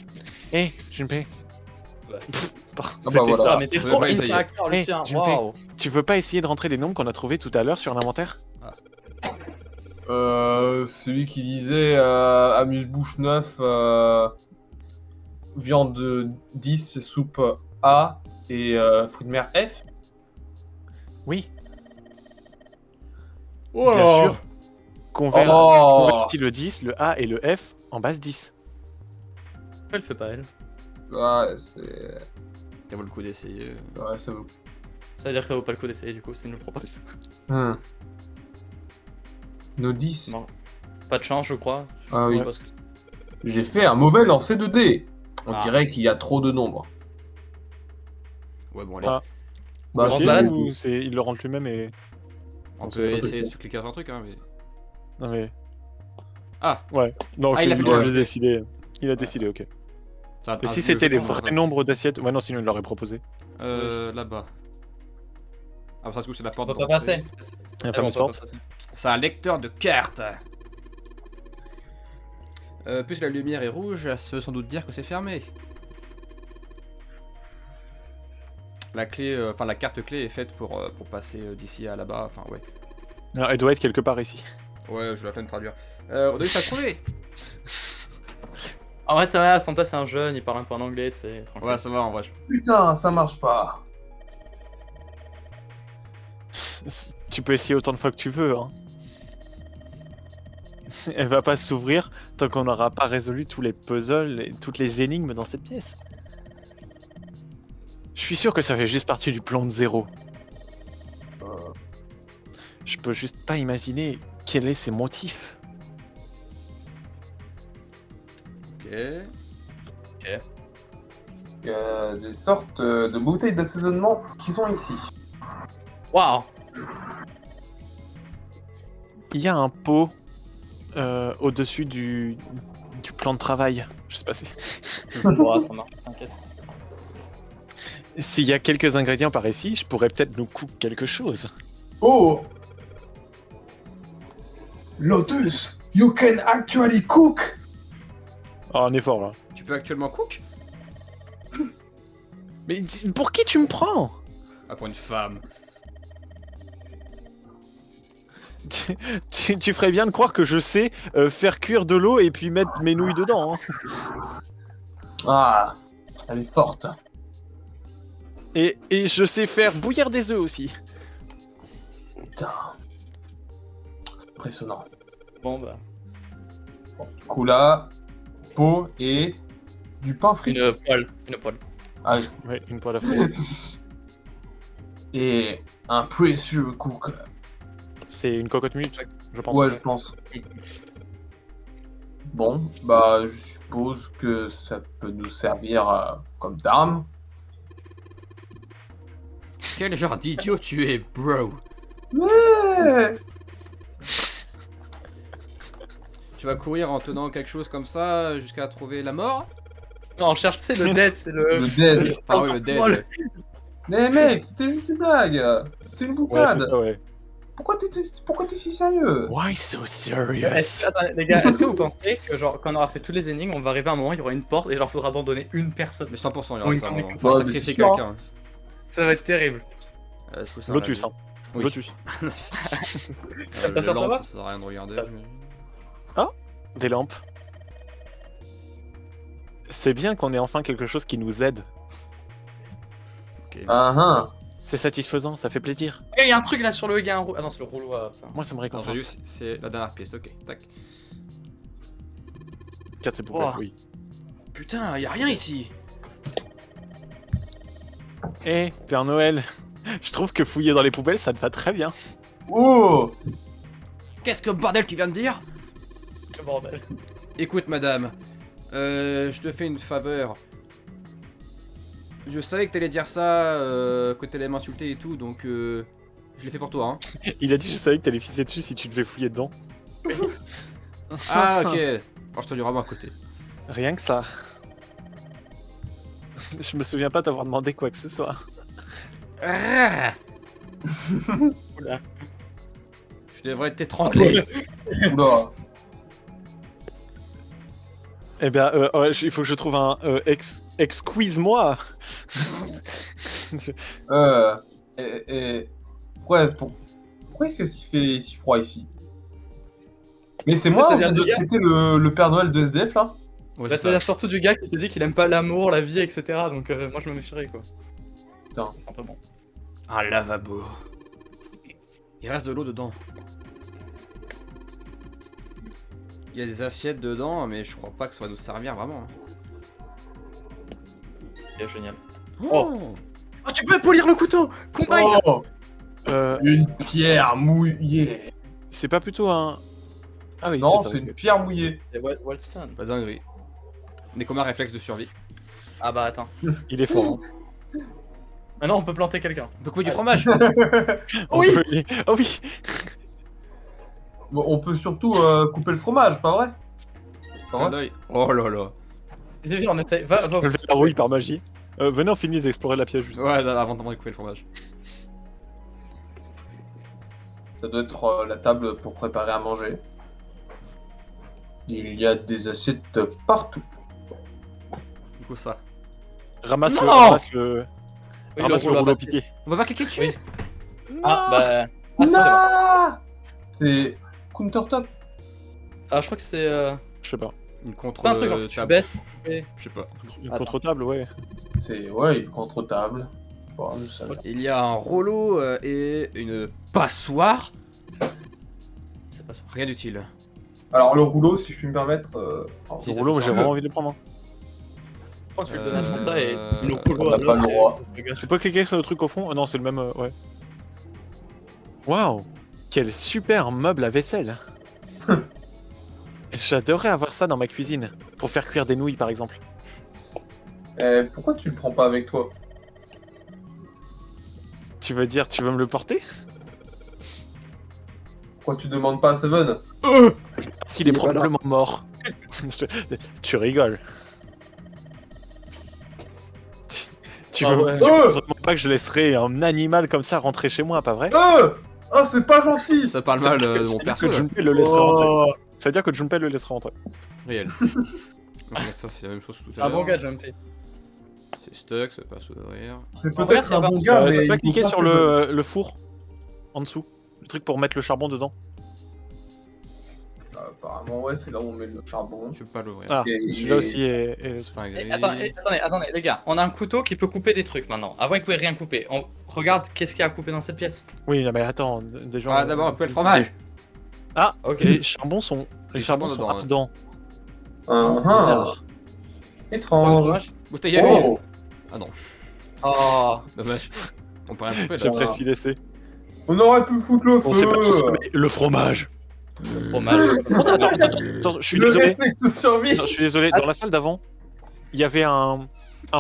Hé, Junpei. Ouais. C'était voilà. ça. Ah, mais t'es Vous trop avez pas essayé. interacteur, Hey, Lucien. je me fais- Waouh. Tu veux pas essayer de rentrer les nombres qu'on a trouvés tout à l'heure sur l'inventaire? Celui qui disait amuse-bouche 9, viande 10, soupe A et fruits de mer F. Oui, Oh bien sûr. Oh. Convertis le 10, le A et le F en base 10. Elle fait pas elle. Ouais, c'est... Ça vaut le coup d'essayer. Ouais, ça vaut. Ça veut dire que ça vaut pas le coup d'essayer du coup, s'il nous le propose. Nos 10. Non. Pas de chance, je crois. Ah oui. Ouais, parce que- J'ai fait un mauvais lancer de dés. On Ah. dirait qu'il y a trop de nombres. Ouais, bon, allez. Ah. Bah, Si, si, balade, ou il le rentre lui-même et. On c'est peut pas essayer de possible. cliquer sur un truc, hein, mais. Non mais. Ah. Ouais. Non, Ah, ok, il a lui, fait il a le juste jeu. décidé. Il a décidé, ok. Ça, Mais un si vieux c'était les jeton, vrais ça. nombres d'assiettes. Ouais, non, sinon il l'aurait proposé. Là-bas. Ah, parce que c'est la On porte peut pas d'entrée. passer. La C'est fameuse bon, on peut porte. pas passer. C'est un lecteur de cartes. Plus la lumière est rouge, ça veut sans doute dire que c'est fermé. La clé, enfin la carte clé est faite pour passer d'ici à là-bas, enfin ouais. Alors, elle doit être quelque part ici. Ouais, je vais la peine de traduire. On doit juste la trouver. En vrai, ça va, Santa c'est un jeune, il parle un peu en anglais, c'est tranquille. Ouais, ça va en vrai. Putain, ça marche pas. Tu peux essayer autant de fois que tu veux, hein. Elle va pas s'ouvrir tant qu'on n'aura pas résolu tous les puzzles et toutes les énigmes dans cette pièce. Je suis sûr que ça fait juste partie du plan de zéro. Je peux juste pas imaginer quels est ses motifs. Ok. Il y a des sortes de bouteilles d'assaisonnement qui sont ici. Waouh. Il y a un pot au-dessus du plan de travail. Je sais pas si... Ouais, ça marche, t'inquiète. S'il y a quelques ingrédients par ici, je pourrais peut-être nous cook quelque chose. Oh! Lotus, you can actually cook! Oh, un effort là. Tu peux actuellement cook? Mais pour qui tu me prends? Ah, pour une femme. Tu ferais bien de croire que je sais faire cuire de l'eau et puis mettre mes nouilles dedans. Hein. Ah, elle est forte. Et je sais faire bouillir des œufs aussi. Putain. C'est impressionnant. Bon bah, Bon, du coup là, pot et du pain frit. une poêle. Ah oui. Ouais, une poêle à four. Et un pressure cooker. C'est une cocotte minute, je pense. Ouais, je pense. Bon, bah je suppose que ça peut nous servir comme d'arme. Quel genre d'idiot tu es, bro? Ouais. Tu vas courir en tenant quelque chose comme ça jusqu'à trouver la mort? Non, on cherche, c'est le dead, c'est le... Le dead. Ah oui, le dead. Oh, le- Mais mec, c'était juste une blague. C'est une Ouais, boutade. c'est ça, ouais. Pourquoi t'es si sérieux? Why so serious? Attendez, les gars, est-ce que vous pensez que genre quand on aura fait tous les énigmes, on va arriver à un moment, il y aura une porte et genre faudra abandonner une personne? Mais 100%, il y Oui, aura ça. mais- On va Ouais, sacrifier mais c'est sûr, quelqu'un. Ça va être terrible. Est-ce que ça Lotus, l'a hein. vu Oui. Lotus. Ça peut faire ça va Ça sert à rien de regarder. Ça- mais- Des lampes. C'est bien qu'on ait enfin quelque chose qui nous aide. Ok, merci. Ah C'est satisfaisant, ça fait plaisir. Il y a un truc là sur le... Il y a un rouleau... Ah non, c'est le rouleau à... enfin, Moi, ça me Non, réconforte. c'est juste- c'est la dernière pièce, ok, tac. 4 c'est poubelles, Ouah. oui. Putain, y a rien ici. Eh, Père Noël, je trouve que fouiller dans les poubelles, ça te va très bien. Oh! Qu'est-ce que bordel tu viens de dire? le bordel. Écoute madame, je te fais une faveur. Je savais que t'allais dire ça, que t'allais m'insulter et tout, donc je l'ai fait pour toi, hein. Il a dit, je savais que t'allais pisser dessus si tu devais fouiller dedans. Ah ok, alors je te dirai à côté. Rien que ça. Je me souviens pas t'avoir demandé quoi que ce soit. Ah, Oula. je devrais t'étrangler. Oula. Eh bien, il faut que je trouve un excuse-moi. Ouais, pourquoi est-ce qu'il fait si froid ici? Mais c'est moi Ça ou vient de de dire- traiter le Père Noël de SDF là? Ouais, Bah, c'est ça vient ça. surtout du gars qui te dit qu'il aime pas l'amour, la vie, etc. Donc moi je me méfierais quoi. Putain. Un peu bon. Un lavabo. Il reste de l'eau dedans. Il y a des assiettes dedans, mais je crois pas que ça va nous servir vraiment. Ok, génial. Oh. Oh, tu peux polir le couteau. Combine. Oh, Euh, une pierre mouillée. c'est pas plutôt un. Ah oui, Non, ça. c'est une pierre mouillée. C'est Wildstone. Pas dinguerie. Mais comme un réflexe de survie. Ah bah attends. Il est fort. Hein. Maintenant on peut planter quelqu'un. On peut couper du fromage. On peut les- Oh oui. Bon, on peut surtout couper le fromage, pas vrai? Pas Un vrai œil. Oh là là. C'est bien, on essaye. Va. Lever la rouille par magie. Venez, on finit d'explorer la pièce juste. Ouais, avant de couper le fromage. Ça doit être la table pour préparer à manger. Il y a des assiettes partout. Du coup, ça. Ramasse Non. ramasse le Oui, rouleau à piqué. On va pas cliquer dessus. Ah bah. Ah, c'est bon. Non, c'est countertop. Ah, je crois que c'est. Je sais pas. Une contre. Pas un truc genre que tu table. baisses. Je sais pas. Une Attends. contre-table, ouais. C'est une contre-table. Bon, ça- Il y a un rouleau et une passoire. C'est pas ça. Rien d'utile. Alors le rouleau, si je puis me permettre. Si, Le ça rouleau, peut j'ai faire. vraiment envie de le prendre. Hein. Pourquoi tu le donnes à Santa et Euh, le on rouleau n'a à pas le l'autre droit. Tu peux cliquer sur le truc au fond. Non, c'est le même. Ouais. Waouh! Quel super meuble à vaisselle! J'adorerais avoir ça dans ma cuisine. Pour faire cuire des nouilles, par exemple. Pourquoi tu le prends pas avec toi? Tu veux dire, tu veux me le porter? Pourquoi tu demandes pas à Seven? S'il est Il est pas là. probablement mort. Tu rigoles. Tu Ah veux ouais. tu penses vraiment pas que je laisserai un animal comme ça rentrer chez moi, pas vrai? Oh, c'est pas gentil! Ça parle Ça mal veut dire de que- ça mon veut dire perso. que là. Junpei le laisserait rentrer. Ça veut dire que Junpei le laisserait rentrer. Réel. Regarde ça, c'est la même chose que tout C'est à un bon l'heure. gars, Jumpy. C'est stuck, ça peut pas s'ouvrir. C'est En peut-être fait, un ça bon va. gars, mais. T'as il pas faut cliqué pas sur Seven. le four en dessous? Le truc pour mettre le charbon dedans? Apparemment, ouais, c'est là où on met le charbon. Je peux pas l'ouvrir. Ah, Et- celui-là et- aussi est. Enfin, Eh, gris. attendez, les gars, on a un couteau qui peut couper des trucs maintenant. Avant, il pouvait rien couper. On regarde qu'est-ce qu'il y a à couper dans cette pièce. Oui, non, mais attends, déjà. Ah, d'abord, couper le fromage. Ah, Ok. les charbons sont. Les Les charbons charbons sont dedans, ardents. Ah, Bizarre. étrange. Bouteille à huile. Oh, Oh. Dommage. On peut rien couper là. J'apprécie laisser. on aurait pu foutre le feu. On sait pas tout ça, mais le fromage. Le fromage. Attends, je suis Le désolé. réflexe de survie. Attends, je suis désolé. Dans la salle d'avant, il y avait un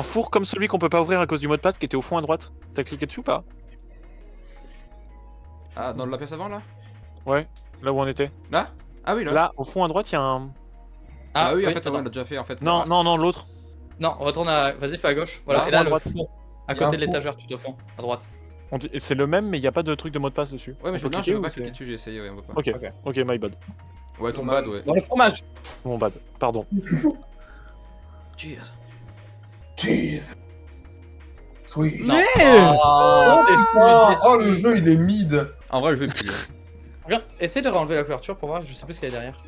four comme celui qu'on peut pas ouvrir à cause du mot de passe qui était au fond à droite. T'as cliqué dessus ou pas? Ah, dans la pièce avant là. Ouais, là où on était. Là. Ah oui, là. Là, au fond à droite, il y a un. Ah oui, en fait, attends. on l'a déjà fait en fait. Non, non, non, l'autre. Non, retourne à. Vas-y, fais à gauche. Voilà, Au et fond là, à le droite. four. À Il y a côté un de four. l'étagère, tout au fond, à droite. C'est le même, mais il n'y a pas de truc de mot de passe dessus. Ouais, mais On je peut veux bien, je cliquer peux ou pas c'est- cliquer dessus, j'ai essayé, ouais, on peut pas. Ok, Ok. ok, my bad. Ouais, ton Dommage. bad, ouais. Dans le fromage. Mon bad, pardon. Cheers. Cheese. Sweet. Non. Oh, t'es putain. déçu. Oh, le jeu, il est mid. En vrai, je vais plus. hein. Regarde, essaie de renlever la couverture pour voir, je sais plus ce qu'il y a derrière.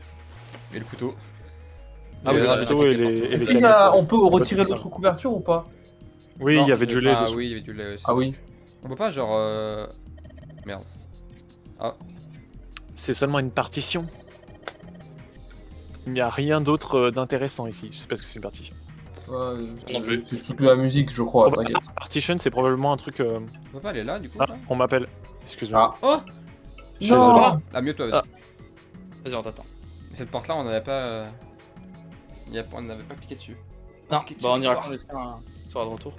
Et le couteau. Ah oui, là, le j'ai couteau cliqué et les- partout. et les Est-ce canettes. qu'il y a... On peut Pas retirer tout ça. l'autre couverture ou pas? Oui, Non, il y avait du lait Ah dessus. oui, il y avait du lait aussi. Ah oui. On peut pas, genre. Merde. C'est seulement une partition. Il n'y a rien d'autre d'intéressant ici. Je sais pas ce que c'est une partition. Non plus. C'est toute la musique, je crois, Proba- t'inquiète. Partition, c'est probablement un truc. On peut pas aller là, du coup. Ah, là on m'appelle. Excuse-moi. Oh. Je suis désolé. Ah, mieux toi, vas-y. Ah. Vas-y, on t'attend. Et cette porte là, on n'avait pas. On n'avait pas cliqué dessus. Non, Cliquer bah on dessus. ira quand on sera de retour.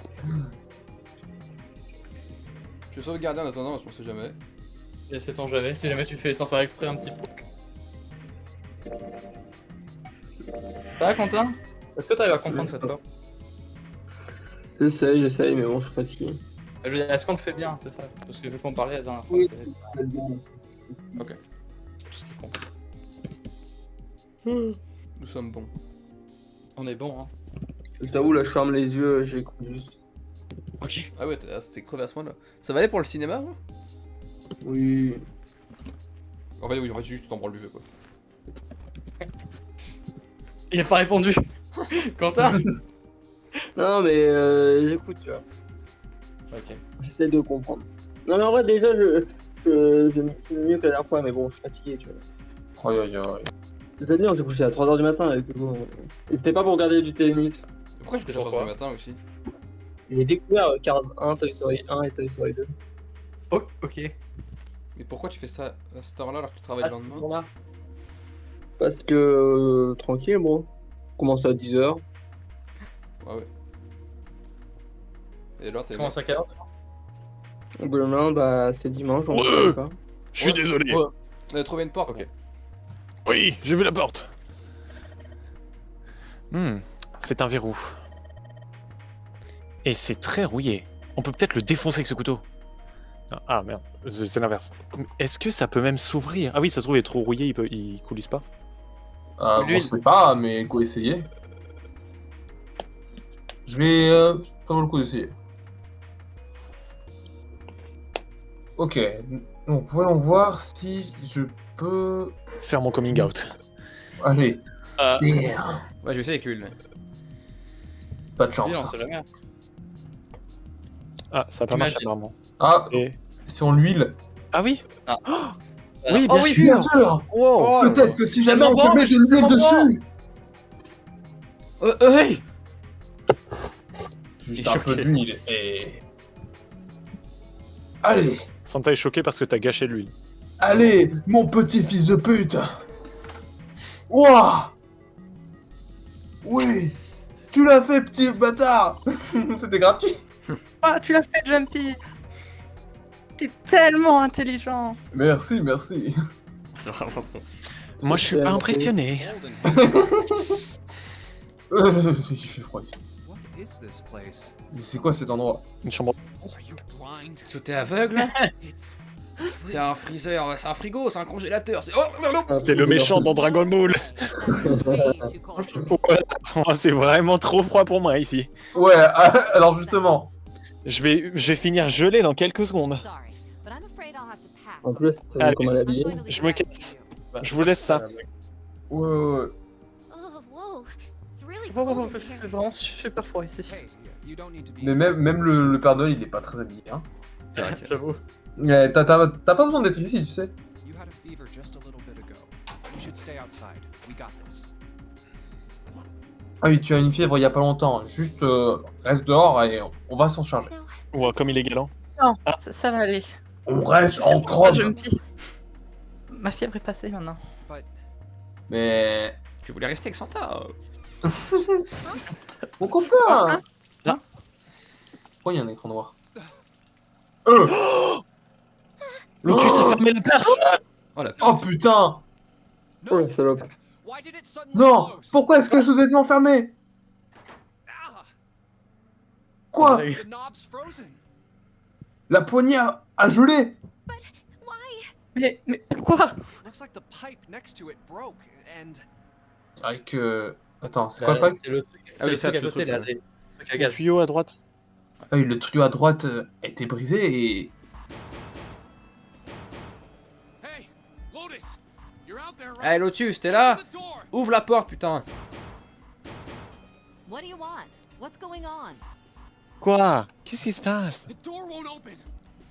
Je vais sauvegarder en attendant parce qu'on sait jamais. Et c'est ton jamais, si jamais tu fais sans faire exprès un petit poke. Ça va, Quentin? Est-ce que t'arrives à comprendre cette fois? J'essaye, mais bon, je suis fatigué. Je veux dire, est-ce qu'on le fait bien, c'est ça? Parce que vu qu'on parlait la dernière fois, Oui. c'est tout ce qui compte. Nous sommes bons. On est bon, hein. Je t'avoue, là, je ferme les yeux, j'écoute juste. Ok. Ah ouais, c'était crevé à ce moment là. Ça va aller pour le cinéma, moi? Oui. En fait, oui, en fait, juste t'en branles du jeu quoi. Il a pas répondu. Quentin? Non, mais j'écoute, tu vois. Ok. J'essaie de comprendre. Non, mais en vrai, déjà, c'est mieux que la dernière fois, mais bon, je suis fatigué, tu vois. Aïe aïe aïe. C'est-à-dire, on s'est couché à 3h du matin avec le Et c'était pas pour regarder du tennis. Pourquoi je fais 3h Pourquoi du matin aussi? J'ai découvert Cars 1, Toy Story 1 et Toy Story 2. Oh, ok. Mais pourquoi tu fais ça à cette heure-là alors que tu travailles Ah, le c'est lendemain? pour là. Parce que tranquille, bro. Commence à 10h. Ouais. Et alors, t'es. Comment ça, quelle heure? Demain, bah c'est dimanche, on Ouais. ne pas. Je suis désolé. Ouais. On a trouvé une porte. Ok. Oui, j'ai vu la porte. C'est un verrou. Et c'est très rouillé. On peut peut-être le défoncer avec ce couteau. Ah merde, c'est l'inverse. Est-ce que ça peut même s'ouvrir? Ah oui, ça se trouve, il est trop rouillé, il coulisse pas. On L'huile. sait pas, mais quoi essayer. Je vais... ça vaut le coup d'essayer. Ok, donc voyons voir si je peux... Faire mon coming out. Allez. Ah. Damn. Ouais, je vais essayer avec l'huile. Pas de Oui, chance. on sait jamais. Ah, ça a pas marché Imagine. apparemment. Ah, Et- si on l'huile. Ah oui. Ah. Oui, Oh bien oui, sûr. Bien sûr. Wow. Oh là là. Peut-être que si jamais Tellement on se bon, met de l'huile tellement dessus. Hey! Juste Il est un peu choqué. d'huile et... Allez. Santa est choqué parce que t'as gâché l'huile. Allez, mon petit fils de pute. Ouah. Oui. Tu l'as fait, petit bâtard. C'était gratuit. Ah, tu l'as fait, Jumpy. T'es tellement intelligent. Merci, merci. Moi, je suis pas impressionné. Il fait froid ici. What is this place? Mais c'est quoi cet endroit? Une chambre. Are you blind? Tout est aveugle? It's C'est un freezer, c'est un frigo, c'est un congélateur, c'est. Oh non, non. C'est le méchant dans Dragon Ball. Oh, c'est vraiment trop froid pour moi ici. Ouais, alors justement. Je vais finir gelé dans quelques secondes. En plus, Allez. comme un habillé. Je me casse. Je vous laisse ça. Ouais, ouais, ouais. Oh, whoa. It's really Bon, cold bon, in bon, here. c'est vraiment super froid ici. hey, you don't need to be. Mais même le Père Noël, il est pas très habillé. Hein. J'avoue. T'as pas besoin d'être ici, tu sais. You had a fever just a little bit ago. You should stay outside. We got this. Ah oui, tu as une fièvre il y a pas longtemps. Juste reste dehors et on va s'en charger. Ouah, comme il est galant. Non, ça va aller. On reste entre Ah, hommes. Jumpy. Ma fièvre est passée maintenant. Mais... Tu voulais rester avec Santa? Mon copain. Là. Pourquoi il y a un écran noir? Lotus a fermé la porte. Oh la Oh putain. Oh la salope. Why did it suddenly Non. close? Pourquoi est-ce qu'elle est soudainement fermée? Ah, Quoi? the knob's frozen. La poignée a gelé. Why? Mais pourquoi? Looks like the pipe next to it broke, and Avec Attends, c'est quoi le pipe? C'est le truc. Ah oui, C'est ça, le ce truc à côté, truc, là. ouais. Les trucs à Le gaz. tuyau à droite. Ah oui, le tuyau à droite a été brisé et... hey, Lotus, you're out there, Hey right? Lotus, t'es là? Open the door. Ouvre la porte, putain! What do you want? What's going on? Quoi? Qu'est-ce qui se passe? The door won't open.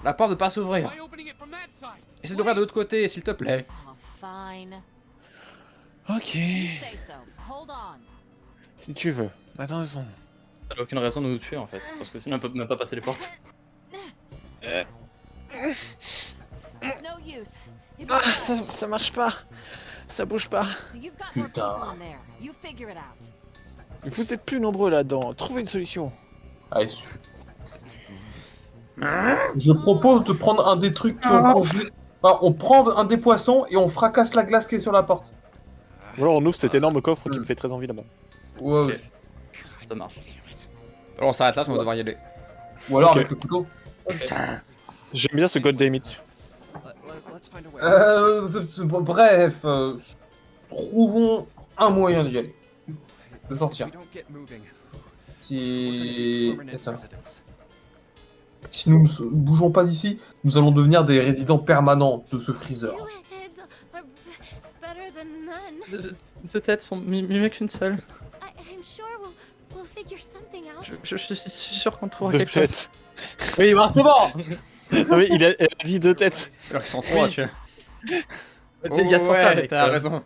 La porte ne peut pas s'ouvrir. Try opening it from that side. Essaie d'ouvrir de l'autre côté, s'il te plaît. Oh, fine. Ok. You say so. Hold on. Si tu veux. Attention. T'as aucune raison de nous tuer en fait. Parce que sinon on peut même pas passer les portes. It's no use. You've Ah, got, ça marche pas. Ça bouge pas. you've got more Putain. people in there. You figure it out. Vous êtes plus nombreux là-dedans. Trouvez une solution. Allez, je propose de prendre un des trucs qui ont congelé. Enfin, on prend un des poissons et on fracasse la glace qui est sur la porte. Ou alors on ouvre cet énorme coffre qui me fait très envie là-bas. Ouais. Ok. Ça marche. Alors on s'arrête là, on va devoir y aller. Ou alors Ok. avec le couteau. J'aime bien ce God Damn It. Let's find a way. Bref, trouvons un moyen d'y aller. De sortir. We don't get moving. Si... Permanent Attends. residence. Si nous ne bougeons pas d'ici, nous allons devenir des résidents permanents de ce freezer. Two heads are better than none. Deux têtes sont mieux qu'une seule. I'm sure we'll figure something out. Je suis sûr qu'on trouvera Deux quelque chose. têtes. Oui, bah c'est bon. Non mais elle a dit deux têtes. Alors qu'ils sont trois, Oui. tu vois. C'est il y a Santa ouais, avec. t'as raison.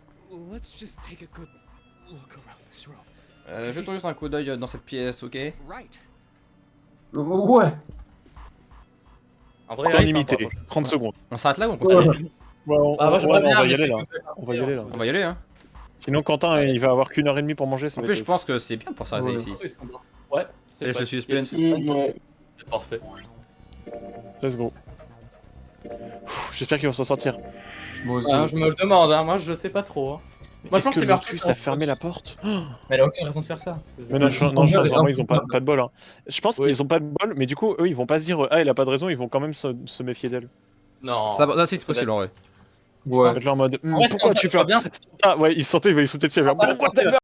Let's just take a good look around this room. Jetons juste un coup d'œil dans cette pièce, ok? Right. Ouais. En vrai, Temps Ripe, limité, hein, 30 secondes. On s'arrête là ou on continue? Ouais, on, Bah, moi, ouais, j'aimerais non, bien, on va mais y aller c'est là. que- On va y aller là. On va y aller, hein. Sinon, Quentin, il va avoir qu'une heure et demie pour manger. Ça En va plus, être je pense que c'est bien pour s'arrêter Ouais. ici. Oui, c'est bon. Ouais, c'est Laisse vrai. le suspense. Ouais. C'est parfait. Let's go. Pff, j'espère qu'ils vont s'en sortir. Moi aussi. Je me le demande, hein. Moi je sais pas trop. Hein. Moi je Est-ce pense que que Lotus a fermé la porte? Mais elle a aucune raison de faire ça. Mais non, je pense vraiment ils ont pas de bol. Hein. Je pense Oui. qu'ils ont pas de bol, mais du coup, eux, ils vont pas se dire ah, elle a pas de raison, ils vont quand même se méfier d'elle. Non. Ça, si, c'est possible en vrai. Ouais. Être là en mode Ouais, pourquoi ça tu va fais bien. Ah, ouais, ils sentaient, ils sautaient dessus. Pourquoi t'as fait